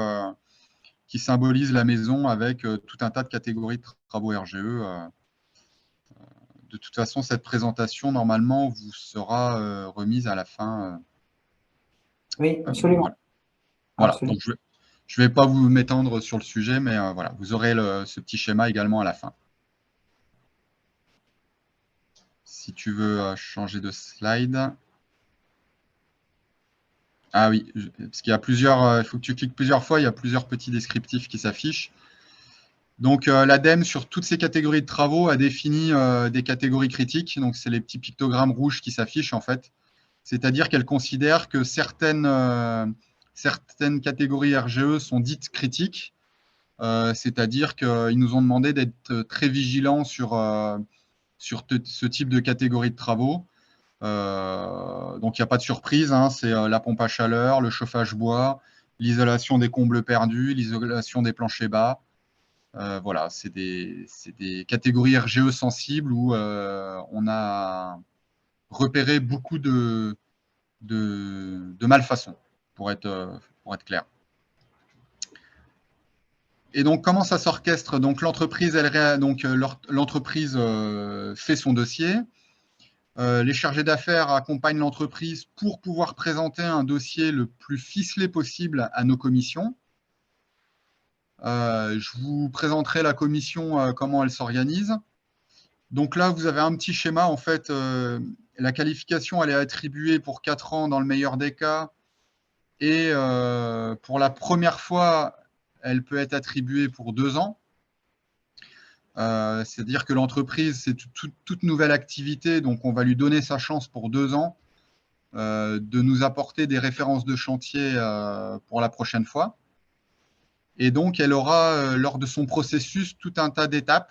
qui symbolise la maison avec tout un tas de catégories de travaux RGE. De toute façon, cette présentation, normalement, vous sera remise à la fin. Oui, absolument. Voilà. Absolument. Donc, je ne vais pas vous m'étendre sur le sujet, mais voilà, vous aurez ce petit schéma également à la fin. Si tu veux changer de slide. Ah oui, parce qu'il y a plusieurs, il faut que tu cliques plusieurs fois, il y a plusieurs petits descriptifs qui s'affichent. Donc, l'ADEME, sur toutes ces catégories de travaux, a défini des catégories critiques. Donc, c'est les petits pictogrammes rouges qui s'affichent, en fait. C'est-à-dire qu'elle considère que certaines catégories RGE sont dites critiques. C'est-à-dire qu'ils nous ont demandé d'être très vigilants sur ce type de catégorie de travaux. Donc, il n'y a pas de surprise, hein, c'est la pompe à chaleur, le chauffage bois, l'isolation des combles perdus, l'isolation des planchers bas, Voilà, c'est des catégories RGE sensibles où on a repéré beaucoup de malfaçons, pour être clair. Et donc, comment ça s'orchestre? Donc, l'entreprise fait son dossier. Les chargés d'affaires accompagnent l'entreprise pour pouvoir présenter un dossier le plus ficelé possible à nos commissions. Je vous présenterai la commission, comment elle s'organise. Donc là, vous avez un petit schéma. En fait, la qualification, elle est attribuée pour 4 ans dans le meilleur des cas. Et pour la première fois, elle peut être attribuée pour 2 ans. C'est-à-dire que l'entreprise, c'est toute nouvelle activité, donc on va lui donner sa chance pour 2 ans de nous apporter des références de chantier pour la prochaine fois. Et donc, elle aura, lors de son processus, tout un tas d'étapes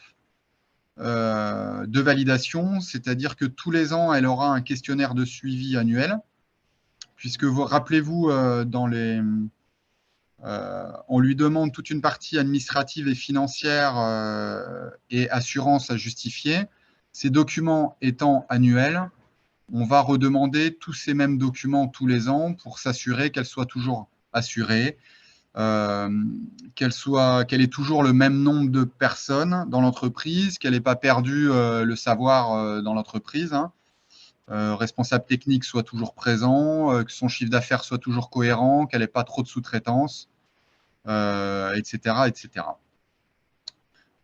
de validation, c'est-à-dire que tous les ans, elle aura un questionnaire de suivi annuel, puisque vous rappelez-vous, on lui demande toute une partie administrative et financière et assurance à justifier. Ces documents étant annuels, on va redemander tous ces mêmes documents tous les ans pour s'assurer qu'elle soit toujours assurée, qu'elle ait toujours le même nombre de personnes dans l'entreprise, qu'elle n'ait pas perdu le savoir dans l'entreprise, hein. Responsable technique soit toujours présent, que son chiffre d'affaires soit toujours cohérent, qu'elle n'ait pas trop de sous-traitance, etc., etc.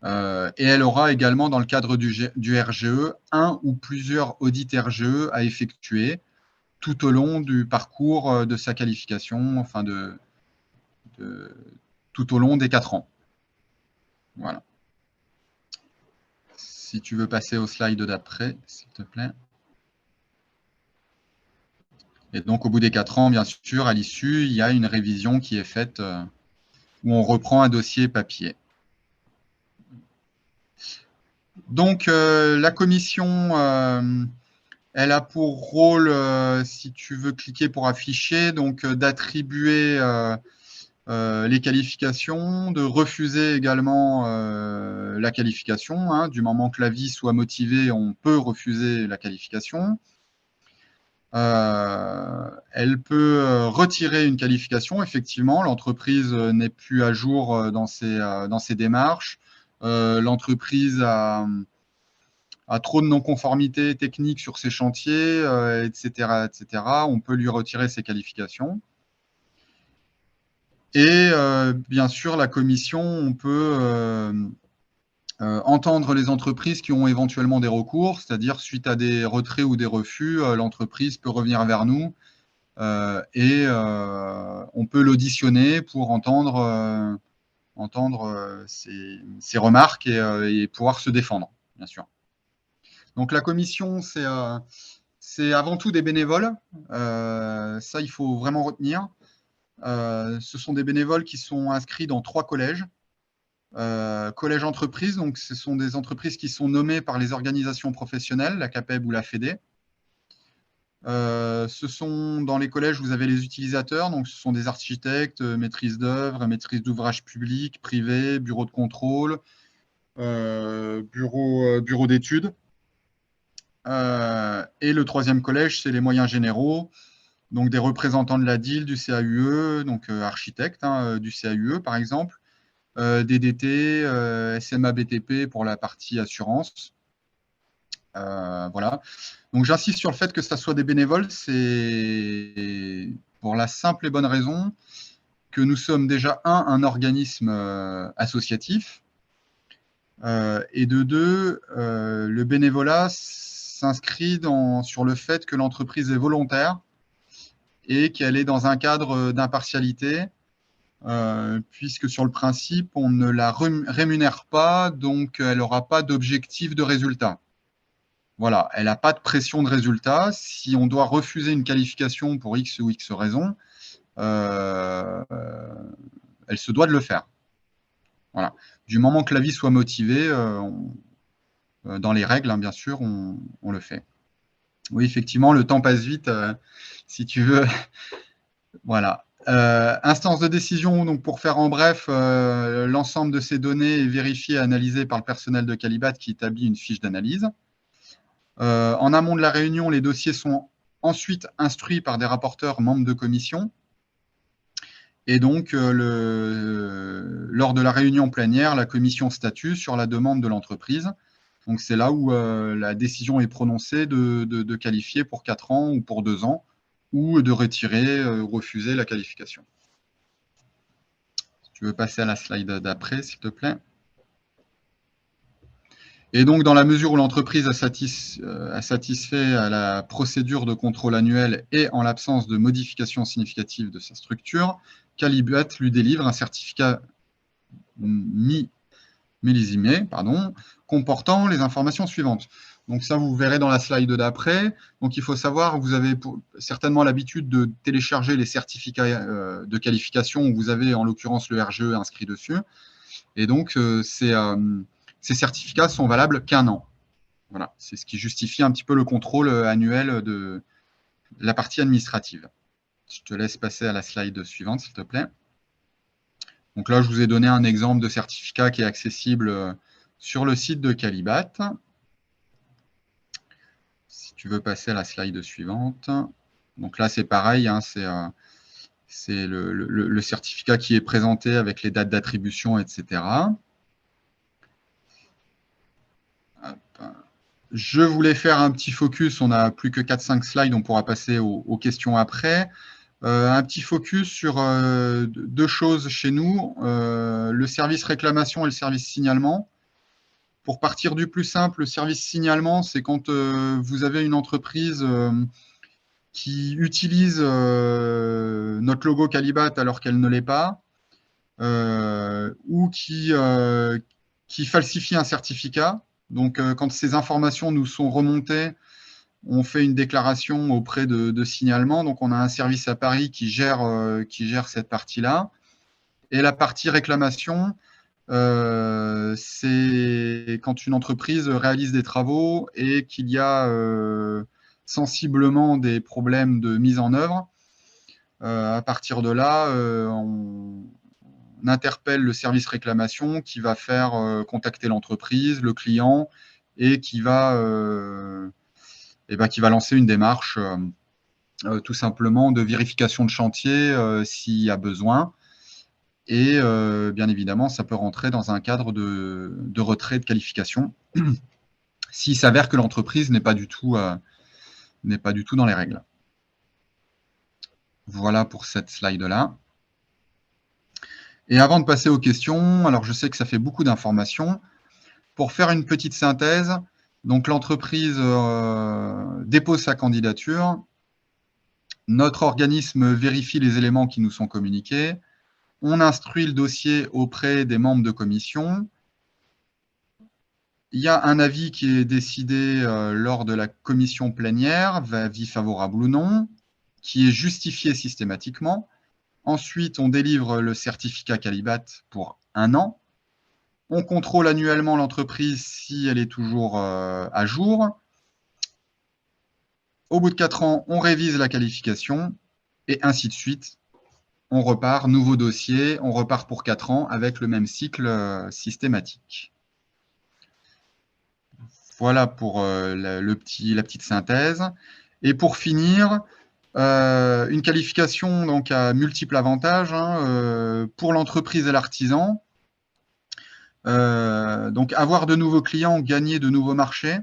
Et elle aura également, dans le cadre du RGE, un ou plusieurs audits RGE à effectuer tout au long du parcours de sa qualification, enfin tout au long des 4 ans. Voilà. Si tu veux passer au slide d'après, s'il te plaît. Et donc, au bout des 4 ans, bien sûr, à l'issue, il y a une révision qui est faite où on reprend un dossier papier. Donc, la commission, elle a pour rôle, si tu veux cliquer pour afficher, donc d'attribuer les qualifications, de refuser également la qualification. Hein, du moment que l'avis soit motivé, on peut refuser la qualification. Elle peut retirer une qualification. Effectivement, l'entreprise n'est plus à jour dans ses démarches. L'entreprise a trop de non-conformité technique sur ses chantiers, etc., etc. On peut lui retirer ses qualifications. Et bien sûr, la commission, on peut entendre les entreprises qui ont éventuellement des recours, c'est-à-dire suite à des retraits ou des refus, l'entreprise peut revenir vers nous et on peut l'auditionner pour entendre ses remarques et pouvoir se défendre, bien sûr. Donc la commission, c'est avant tout des bénévoles. Ça, il faut vraiment retenir. Ce sont des bénévoles qui sont inscrits dans 3 collèges. Collège entreprise, donc ce sont des entreprises qui sont nommées par les organisations professionnelles, la CAPEB ou la FEDE. Ce sont dans les collèges, vous avez les utilisateurs, donc ce sont des architectes, maîtrise d'œuvre, maîtrise d'ouvrage public, privé, bureau de contrôle, bureau d'études. Et le 3e collège, c'est les moyens généraux, donc des représentants de la DIL, du CAUE, donc architectes du CAUE par exemple, DDT, SMA BTP pour la partie assurance. Voilà. Donc j'insiste sur le fait que ça soit des bénévoles, c'est pour la simple et bonne raison que nous sommes déjà un organisme associatif, et de 2, le bénévolat s'inscrit sur le fait que l'entreprise est volontaire et qu'elle est dans un cadre d'impartialité, puisque sur le principe, on ne la rémunère pas, donc elle n'aura pas d'objectif de résultat. Voilà, elle n'a pas de pression de résultat. Si on doit refuser une qualification pour X ou X raison, elle se doit de le faire. Voilà. Du moment que l'avis soit motivé, dans les règles, hein, bien sûr, on le fait. Oui, effectivement, le temps passe vite, si tu veux. Voilà. Instance de décision, donc pour faire en bref, l'ensemble de ces données est vérifié et analysé par le personnel de Qualibat qui établit une fiche d'analyse. En amont de la réunion, les dossiers sont ensuite instruits par des rapporteurs membres de commission. Et donc, lors de la réunion plénière, la commission statue sur la demande de l'entreprise. Donc, c'est là où la décision est prononcée de qualifier pour 4 ans ou pour 2 ans, ou de retirer ou refuser la qualification. Tu veux passer à la slide d'après, s'il te plaît. Et donc, dans la mesure où l'entreprise a satisfait à la procédure de contrôle annuel et en l'absence de modification significative de sa structure, Qualibat lui délivre un certificat millésimé, comportant les informations suivantes. Donc ça, vous verrez dans la slide d'après. Donc il faut savoir, vous avez certainement l'habitude de télécharger les certificats de qualification où vous avez en l'occurrence le RGE inscrit dessus. Et donc ces certificats sont valables qu'1 an. Voilà, c'est ce qui justifie un petit peu le contrôle annuel de la partie administrative. Je te laisse passer à la slide suivante, s'il te plaît. Donc là, je vous ai donné un exemple de certificat qui est accessible sur le site de Qualibat. Si tu veux passer à la slide suivante. Donc là, c'est pareil, hein, c'est le certificat qui est présenté avec les dates d'attribution, etc. Hop. Je voulais faire un petit focus, on n'a plus que 4-5 slides, on pourra passer aux questions après. Un petit focus sur 2 choses chez nous, le service réclamation et le service signalement. Pour partir du plus simple, le service signalement, c'est quand vous avez une entreprise qui utilise notre logo Qualibat alors qu'elle ne l'est pas, ou qui falsifie un certificat. Donc, quand ces informations nous sont remontées, on fait une déclaration auprès de signalement. Donc, on a un service à Paris qui gère cette partie-là. Et la partie réclamation, c'est quand une entreprise réalise des travaux et qu'il y a sensiblement des problèmes de mise en œuvre. À partir de là, on interpelle le service réclamation qui va faire contacter l'entreprise, le client, et qui va lancer une démarche tout simplement de vérification de chantier s'il y a besoin. Et bien évidemment, ça peut rentrer dans un cadre de retrait de qualification s'il s'avère que l'entreprise n'est pas du tout dans les règles. Voilà pour cette slide-là. Et avant de passer aux questions, alors je sais que ça fait beaucoup d'informations. Pour faire une petite synthèse, donc l'entreprise dépose sa candidature. Notre organisme vérifie les éléments qui nous sont communiqués. On instruit le dossier auprès des membres de commission. Il y a un avis qui est décidé lors de la commission plénière, avis favorable ou non, qui est justifié systématiquement. Ensuite, on délivre le certificat Qualibat pour 1 an. On contrôle annuellement l'entreprise si elle est toujours à jour. Au bout de 4 ans, on révise la qualification et ainsi de suite. On repart, nouveau dossier, on repart pour 4 ans avec le même cycle systématique. Voilà pour la petite synthèse. Et pour finir, une qualification donc, à multiples avantages pour l'entreprise et l'artisan. Donc, avoir de nouveaux clients, gagner de nouveaux marchés.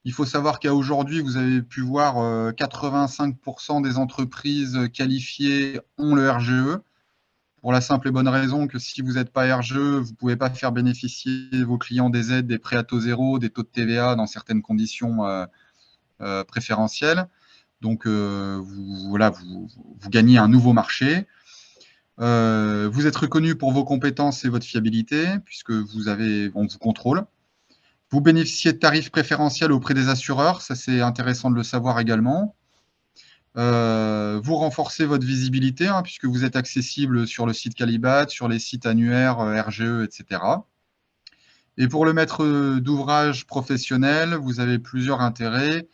Il faut savoir qu'à aujourd'hui, vous avez pu voir 85% des entreprises qualifiées ont le RGE. Pour la simple et bonne raison que si vous n'êtes pas RGE, vous ne pouvez pas faire bénéficier vos clients des aides, des prêts à taux zéro, des taux de TVA dans certaines conditions préférentielles. Donc, vous gagnez un nouveau marché. Vous êtes reconnu pour vos compétences et votre fiabilité, puisque on vous contrôle. Vous bénéficiez de tarifs préférentiels auprès des assureurs, ça c'est intéressant de le savoir également. Vous renforcez votre visibilité, puisque vous êtes accessible sur le site Qualibat, sur les sites annuaires, RGE, etc. Et pour le maître d'ouvrage professionnel, vous avez plusieurs intérêts.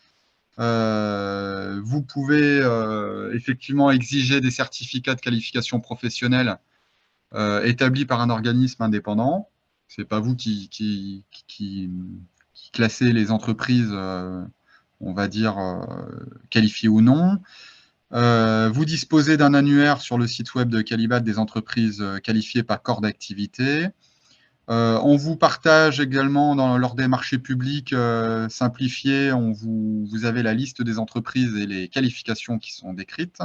Vous pouvez effectivement exiger des certificats de qualification professionnelle établis par un organisme indépendant. Ce n'est pas vous qui classez les entreprises, on va dire, qualifiées ou non. Vous disposez d'un annuaire sur le site web de Qualibat des entreprises qualifiées par corps d'activité. On vous partage également lors des marchés publics simplifiés, vous avez la liste des entreprises et les qualifications qui sont décrites.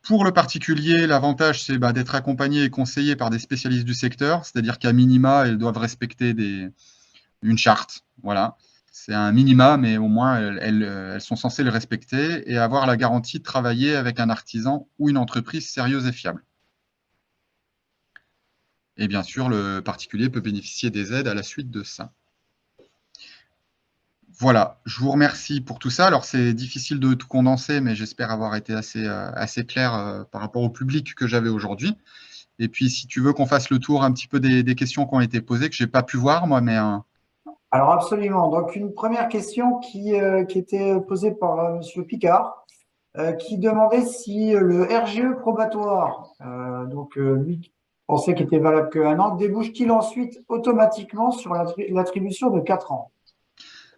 Pour le particulier, l'avantage, c'est d'être accompagné et conseillé par des spécialistes du secteur, c'est-à-dire qu'à minima, elles doivent respecter une charte. Voilà. C'est un minima, mais au moins, elles sont censées le respecter et avoir la garantie de travailler avec un artisan ou une entreprise sérieuse et fiable. Et bien sûr, le particulier peut bénéficier des aides à la suite de ça. Voilà, je vous remercie pour tout ça. Alors, c'est difficile de tout condenser, mais j'espère avoir été assez clair par rapport au public que j'avais aujourd'hui. Et puis, si tu veux qu'on fasse le tour un petit peu des questions qui ont été posées, que je n'ai pas pu voir, moi, mais… Alors absolument. Donc une première question qui était posée par Monsieur Picard, qui demandait si le RGE probatoire, lui pensait qu'il était valable qu'un an, débouche-t-il ensuite automatiquement sur l'attribution de 4 ans?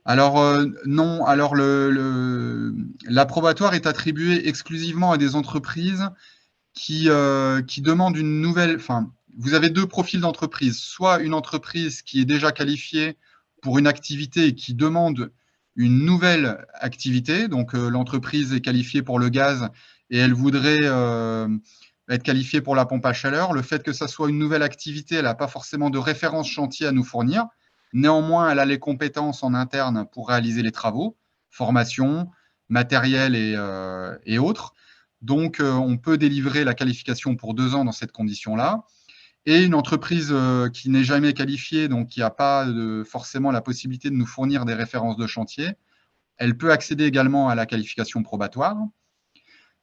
Alors, non. Alors, l'approbatoire est attribué exclusivement à des entreprises qui demandent une nouvelle… Enfin, vous avez deux profils d'entreprise. Soit une entreprise qui est déjà qualifiée pour une activité et qui demande une nouvelle activité. Donc, l'entreprise est qualifiée pour le gaz et elle voudrait être qualifiée pour la pompe à chaleur. Le fait que ça soit une nouvelle activité, elle n'a pas forcément de référence chantier à nous fournir. Néanmoins, elle a les compétences en interne pour réaliser les travaux, formation, matériel et autres. Donc, on peut délivrer la qualification pour 2 ans dans cette condition-là. Et une entreprise qui n'est jamais qualifiée, donc qui n'a pas forcément la possibilité de nous fournir des références de chantier, elle peut accéder également à la qualification probatoire.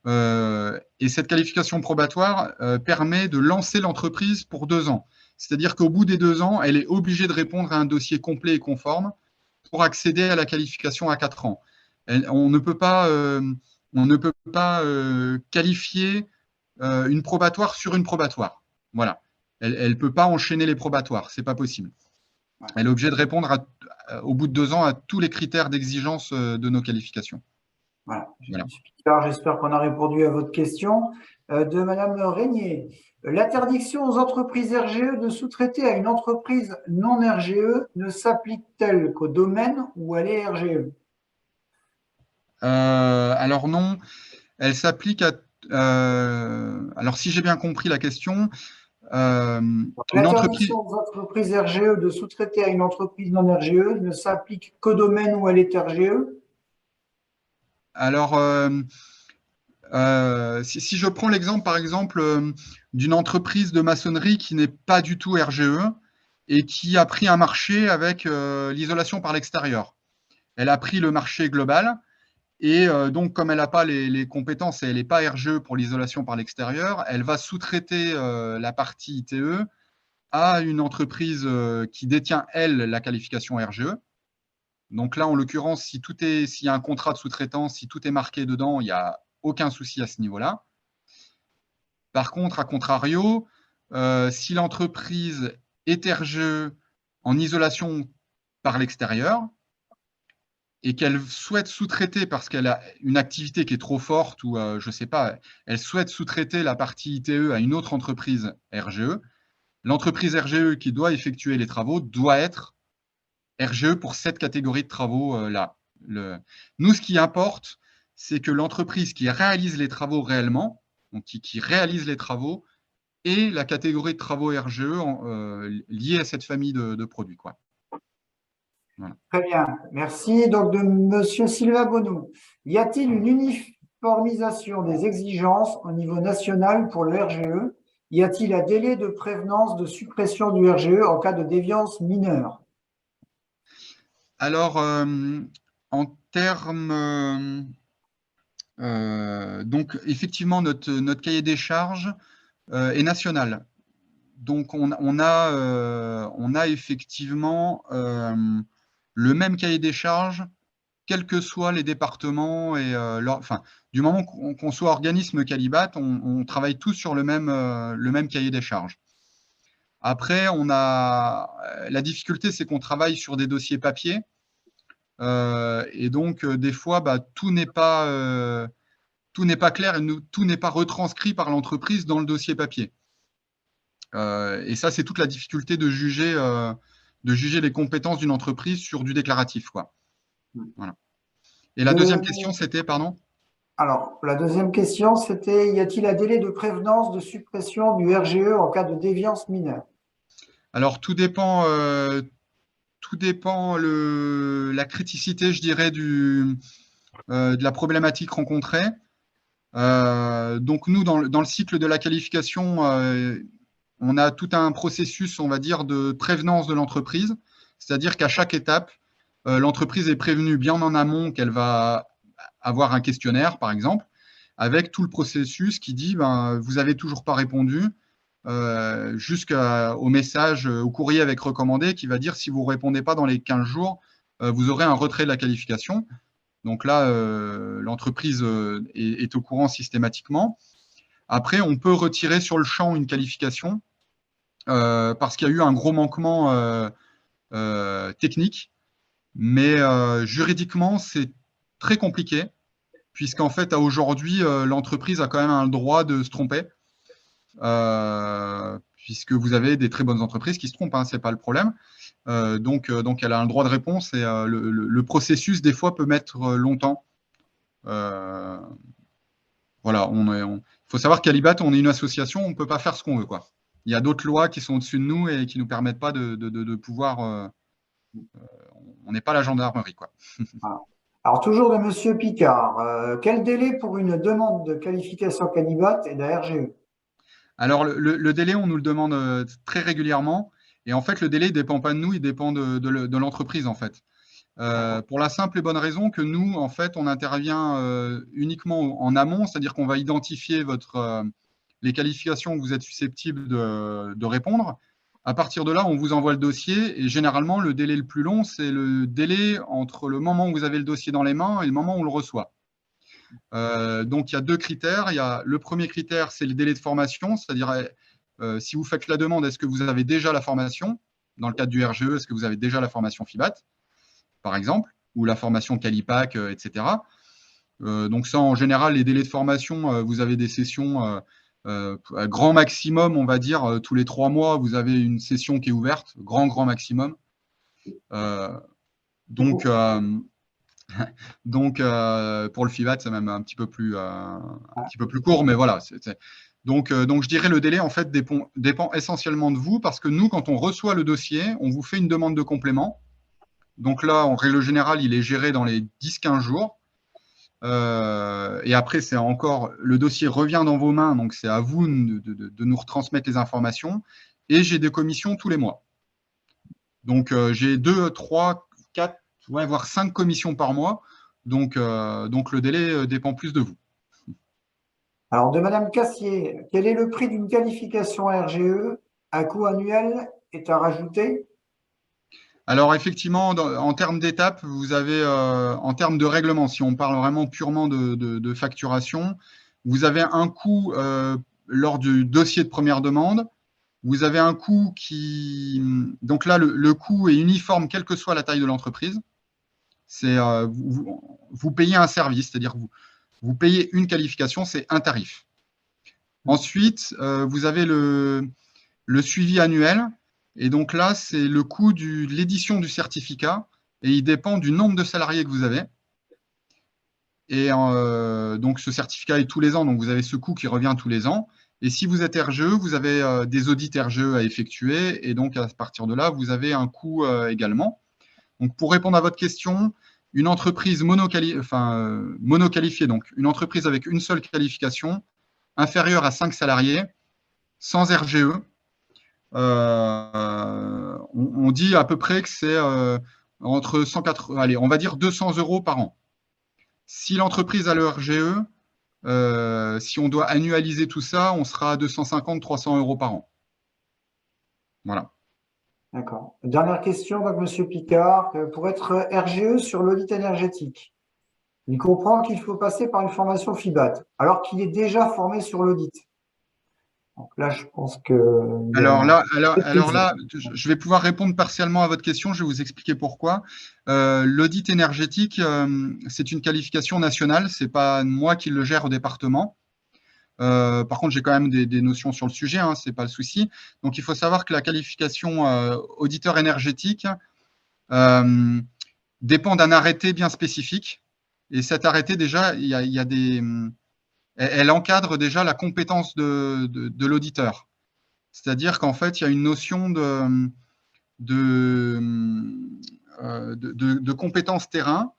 Et cette qualification probatoire permet de lancer l'entreprise pour 2 ans. C'est-à-dire qu'au bout des 2 ans, elle est obligée de répondre à un dossier complet et conforme pour accéder à la qualification à 4 ans. On ne peut pas qualifier une probatoire sur une probatoire. Voilà. Elle ne peut pas enchaîner les probatoires, ce n'est pas possible. Elle est obligée de répondre au bout de 2 ans à tous les critères d'exigence de nos qualifications. Voilà. J'espère qu'on a répondu à votre question. De Madame Régnier, l'interdiction aux entreprises RGE de sous-traiter à une entreprise non RGE ne s'applique-t-elle qu'au domaine où elle est RGE? Alors non, elle s'applique à… alors si j'ai bien compris la question, une entreprise… L'interdiction aux entreprises RGE de sous-traiter à une entreprise non RGE ne s'applique qu'au domaine où elle est RGE? Alors, si je prends l'exemple, par exemple, d'une entreprise de maçonnerie qui n'est pas du tout RGE et qui a pris un marché avec l'isolation par l'extérieur. Elle a pris le marché global et donc, comme elle n'a pas les compétences et elle n'est pas RGE pour l'isolation par l'extérieur, elle va sous-traiter la partie ITE à une entreprise qui détient, elle, la qualification RGE. Donc là, en l'occurrence, s'il y a un contrat de sous-traitance, si tout est marqué dedans, il n'y a aucun souci à ce niveau-là. Par contre, à contrario, si l'entreprise est RGE en isolation par l'extérieur et qu'elle souhaite sous-traiter parce qu'elle a une activité qui est trop forte ou, je ne sais pas, elle souhaite sous-traiter la partie ITE à une autre entreprise RGE, l'entreprise RGE qui doit effectuer les travaux doit être RGE pour cette catégorie de travaux-là. Nous, ce qui importe, c'est que l'entreprise qui réalise les travaux réellement, donc qui réalise les travaux, ait la catégorie de travaux RGE liée à cette famille de produits, quoi. Voilà. Très bien, merci. Donc, de Monsieur Sylvain Bonneau, y a-t-il une uniformisation des exigences au niveau national pour le RGE? Y a-t-il un délai de prévenance de suppression du RGE en cas de déviance mineure? Alors, en termes… donc, effectivement, notre cahier des charges est national. Donc, on a effectivement le même cahier des charges quels que soient les départements et enfin, du moment qu'on soit organisme Qualibat, on travaille tous sur le même cahier des charges. Après, la difficulté, c'est qu'on travaille sur des dossiers papier. Et donc, des fois, tout n'est pas clair et tout n'est pas retranscrit par l'entreprise dans le dossier papier. Et ça, c'est toute la difficulté de juger les compétences d'une entreprise sur du déclaratif, quoi. Voilà. Et la deuxième question, c'était, pardon? Alors, la deuxième question, c'était, y a-t-il un délai de prévenance de suppression du RGE en cas de déviance mineure? Alors, tout dépend la criticité, je dirais, de la problématique rencontrée. Donc, nous, dans le cycle de la qualification, on a tout un processus, on va dire, de prévenance de l'entreprise. C'est-à-dire qu'à chaque étape, l'entreprise est prévenue bien en amont qu'elle va avoir un questionnaire, par exemple, avec tout le processus qui dit vous n'avez toujours pas répondu, jusqu'au message, au courrier avec recommandé qui va dire si vous ne répondez pas dans les 15 jours, vous aurez un retrait de la qualification. Donc là, l'entreprise est au courant systématiquement. Après, on peut retirer sur le champ une qualification parce qu'il y a eu un gros manquement technique. Mais juridiquement, c'est très compliqué, puisqu'en fait, à aujourd'hui, l'entreprise a quand même un droit de se tromper, puisque vous avez des très bonnes entreprises qui se trompent, hein, ce n'est pas le problème. Donc, elle a un droit de réponse et le processus, des fois, peut mettre longtemps. Voilà, il faut savoir qu'à Libat, on est une association, on ne peut pas faire ce qu'on veut, quoi. Il y a d'autres lois qui sont au-dessus de nous et qui ne nous permettent pas de pouvoir. On n'est pas la gendarmerie, quoi. Voilà. Alors, toujours de Monsieur Picard, quel délai pour une demande de qualification Calibat et d'un RGE? Alors, le délai, on nous le demande très régulièrement. Et en fait, le délai ne dépend pas de nous, il dépend de l'entreprise, en fait. Pour la simple et bonne raison que nous, en fait, on intervient uniquement en amont, c'est-à-dire qu'on va identifier les qualifications que vous êtes susceptibles de répondre. À partir de là, on vous envoie le dossier et généralement, le délai le plus long, c'est le délai entre le moment où vous avez le dossier dans les mains et le moment où on le reçoit. Donc, il y a deux critères. Le premier critère, c'est le délai de formation, c'est-à-dire si vous faites la demande, est-ce que vous avez déjà la formation? Dans le cadre du RGE, est-ce que vous avez déjà la formation FIBAT, par exemple, ou la formation Calipac, etc. Donc ça, en général, les délais de formation, vous avez des sessions à grand maximum, on va dire, tous les 3 mois, vous avez une session qui est ouverte, grand maximum. Donc, pour le FIVAT, c'est même un petit peu plus court, mais voilà. Donc, je dirais le délai, en fait, dépend essentiellement de vous, parce que nous, quand on reçoit le dossier, on vous fait une demande de complément. Donc là, en règle générale, il est géré dans les 10-15 jours. Et après, c'est encore, le dossier revient dans vos mains, donc c'est à vous de nous retransmettre les informations. Et j'ai des commissions tous les mois. Donc, j'ai 2, 3, 4, voire 5 commissions par mois. Donc le délai dépend plus de vous. Alors, de Madame Cassier, quel est le prix d'une qualification RGE? Un coût annuel est à rajouter? Alors, effectivement, en termes d'étapes, vous avez, en termes de règlement, si on parle vraiment purement de facturation, vous avez un coût lors du dossier de première demande. Vous avez un coût qui… Donc là, le coût est uniforme, quelle que soit la taille de l'entreprise. C'est vous payez un service, c'est-à-dire vous payez une qualification, c'est un tarif. Ensuite, vous avez le suivi annuel. Et donc là, c'est le coût de l'édition du certificat et il dépend du nombre de salariés que vous avez. Et donc, ce certificat est tous les ans, donc vous avez ce coût qui revient tous les ans. Et si vous êtes RGE, vous avez des audits RGE à effectuer et donc à partir de là, vous avez un coût également. Donc, pour répondre à votre question, une entreprise monoqualifiée, donc une entreprise avec une seule qualification, inférieure à 5 salariés, sans RGE, on dit à peu près que c'est entre 180, allez, on va dire 200 € par an. Si l'entreprise a le RGE, si on doit annualiser tout ça, on sera à 250-300 € par an. Voilà. D'accord. Dernière question, donc, Monsieur Picard. Pour être RGE sur l'audit énergétique, il comprend qu'il faut passer par une formation FIBAT, alors qu'il est déjà formé sur l'audit. Donc là, je pense qu'il y Alors a là, maîtrise. je vais pouvoir répondre partiellement à votre question. Je vais vous expliquer pourquoi. L'audit énergétique, c'est une qualification nationale. C'est pas moi qui le gère au département. Par contre, j'ai quand même des notions sur le sujet, hein, c'est pas le souci. Donc, il faut savoir que la qualification auditeur énergétique dépend d'un arrêté bien spécifique. Et cet arrêté, déjà, il y a des, elle encadre déjà la compétence de l'auditeur. C'est-à-dire qu'en fait, il y a une notion de, de compétences terrain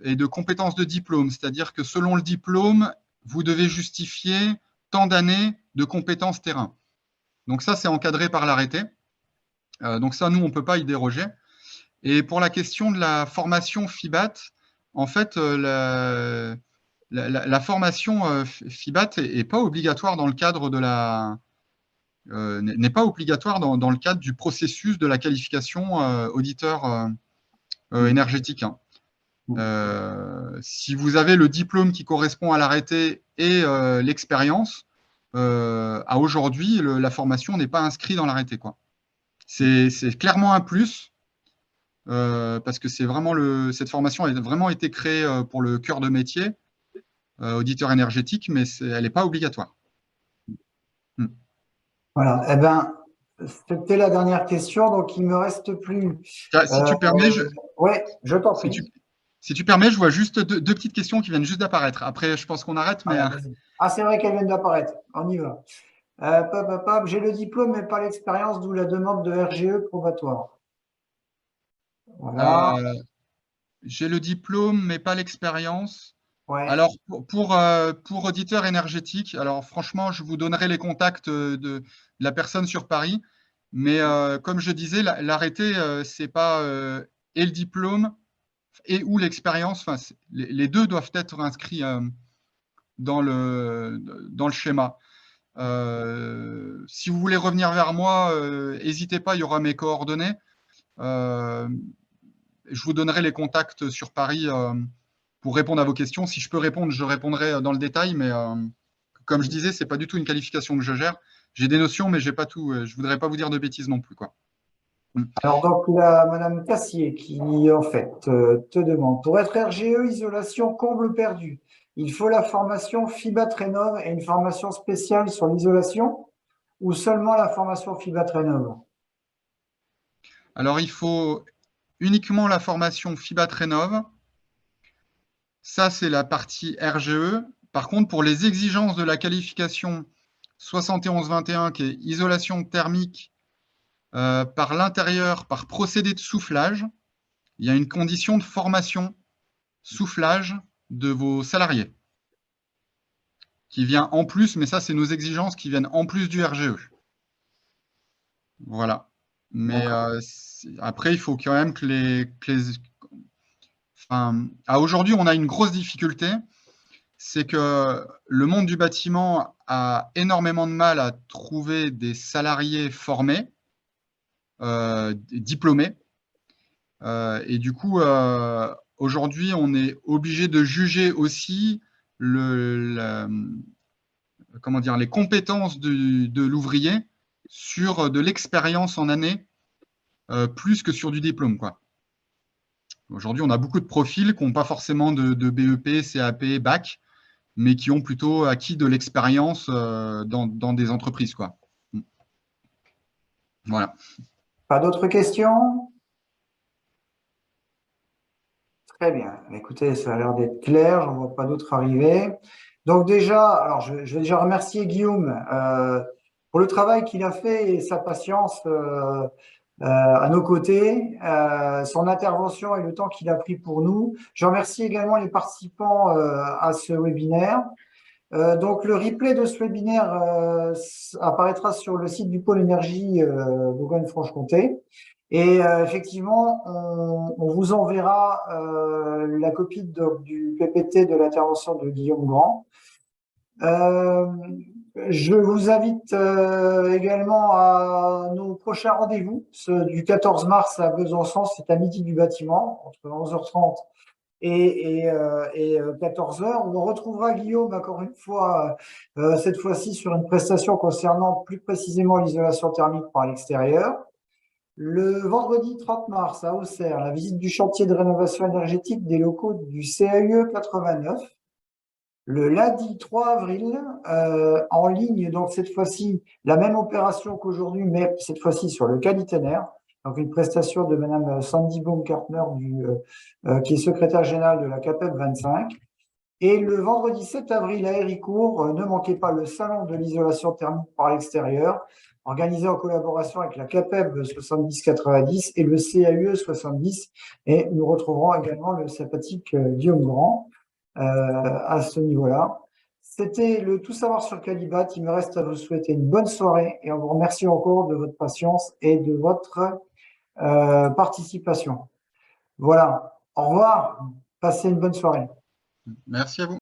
et de compétences de diplôme. C'est-à-dire que selon le diplôme, vous devez justifier tant d'années de compétences terrain. Donc ça, c'est encadré par l'arrêté. Donc ça, nous, on ne peut pas y déroger. Et pour la question de la formation FIBAT, en fait, la formation FIBAT n'est pas obligatoire dans le cadre de la, n'est pas obligatoire dans le cadre du processus de la qualification auditeur énergétique, hein. Si vous avez le diplôme qui correspond à l'arrêté et l'expérience, à aujourd'hui, la formation n'est pas inscrite dans l'arrêté, quoi. C'est clairement un plus parce que c'est vraiment cette formation a vraiment été créée pour le cœur de métier, auditeur énergétique, mais elle n'est pas obligatoire. Voilà. Eh ben, c'était la dernière question, donc il me reste plus. Si tu permets, Ouais, je t'en si prie. tu, si tu permets, je vois juste deux petites questions qui viennent juste d'apparaître. Après, je pense qu'on arrête, mais Ah, vas-y. Ah, c'est vrai qu'elles viennent d'apparaître. On y va. J'ai le diplôme, mais pas l'expérience, d'où la demande de RGE probatoire. Voilà. euh, j'ai le diplôme, mais pas l'expérience. Ouais. Alors, pour auditeur énergétique, alors franchement, je vous donnerai les contacts de la personne sur Paris. Mais comme je disais, l'arrêté, c'est pas et le diplôme et ou l'expérience. Enfin, les deux doivent être inscrits dans le schéma. Si vous voulez revenir vers moi, n'hésitez pas, il y aura mes coordonnées. Euh, je vous donnerai les contacts sur Paris pour répondre à vos questions. Si je peux répondre, je répondrai dans le détail, mais comme je disais, ce n'est pas du tout une qualification que je gère. J'ai des notions, mais j'ai pas tout. Je ne voudrais pas vous dire de bêtises non plus, quoi. Alors, donc, la Madame Cassier qui, en fait, te demande, pour être RGE, isolation comble perdu, il faut la formation FIBAT Rénov et une formation spéciale sur l'isolation ou seulement la formation FIBAT Rénov? Alors, il faut uniquement la formation FIBAT Rénov. Ça, c'est la partie RGE. Par contre, pour les exigences de la qualification 7121, qui est isolation thermique par l'intérieur, par procédé de soufflage, il y a une condition de formation soufflage de vos salariés qui vient en plus, mais ça, c'est nos exigences qui viennent en plus du RGE. Voilà. Mais après, il faut quand même enfin, à aujourd'hui, on a une grosse difficulté, c'est que le monde du bâtiment a énormément de mal à trouver des salariés formés, diplômés. Et du coup, aujourd'hui, on est obligé de juger aussi comment dire, les compétences de l'ouvrier sur de l'expérience en année plus que sur du diplôme, quoi. Aujourd'hui, on a beaucoup de profils qui n'ont pas forcément de BEP, CAP, bac, mais qui ont plutôt acquis de l'expérience dans des entreprises, quoi. Voilà. Pas d'autres questions? Très bien. Écoutez, ça a l'air d'être clair. J'en vois pas d'autres arriver. Donc déjà, alors je vais déjà remercier Guillaume pour le travail qu'il a fait et sa patience à nos côtés, son intervention et le temps qu'il a pris pour nous. Je remercie également les participants à ce webinaire. Donc le replay de ce webinaire apparaîtra sur le site du pôle énergie Bourgogne-Franche-Comté. Et effectivement, on vous enverra la copie du PPT de l'intervention de Guillaume Grand. Euh, Je vous invite également à nos prochains rendez-vous, ceux du 14 mars à Besançon, c'est à midi du bâtiment, entre 11h30 et 14h. On retrouvera Guillaume encore une fois, cette fois-ci sur une prestation concernant plus précisément l'isolation thermique par l'extérieur. Le vendredi 30 mars à Auxerre, la visite du chantier de rénovation énergétique des locaux du CAUE 89. Le lundi 3 avril, en ligne, donc cette fois-ci, la même opération qu'aujourd'hui, mais cette fois-ci sur le qualitaire. Donc une prestation de Madame Sandy Baumgartner, qui est secrétaire générale de la CAPEB 25. Et le vendredi 7 avril à Héricourt, ne manquez pas le salon de l'isolation thermique par l'extérieur, organisé en collaboration avec la CAPEB 70-90 et le CAUE 70. Et nous retrouverons également le sympathique Guillaume Grand à ce niveau-là. C'était le Tout savoir sur Qualibat. Il me reste à vous souhaiter une bonne soirée et on vous remercie encore de votre patience et de votre participation. Voilà. Au revoir. Passez une bonne soirée. Merci à vous.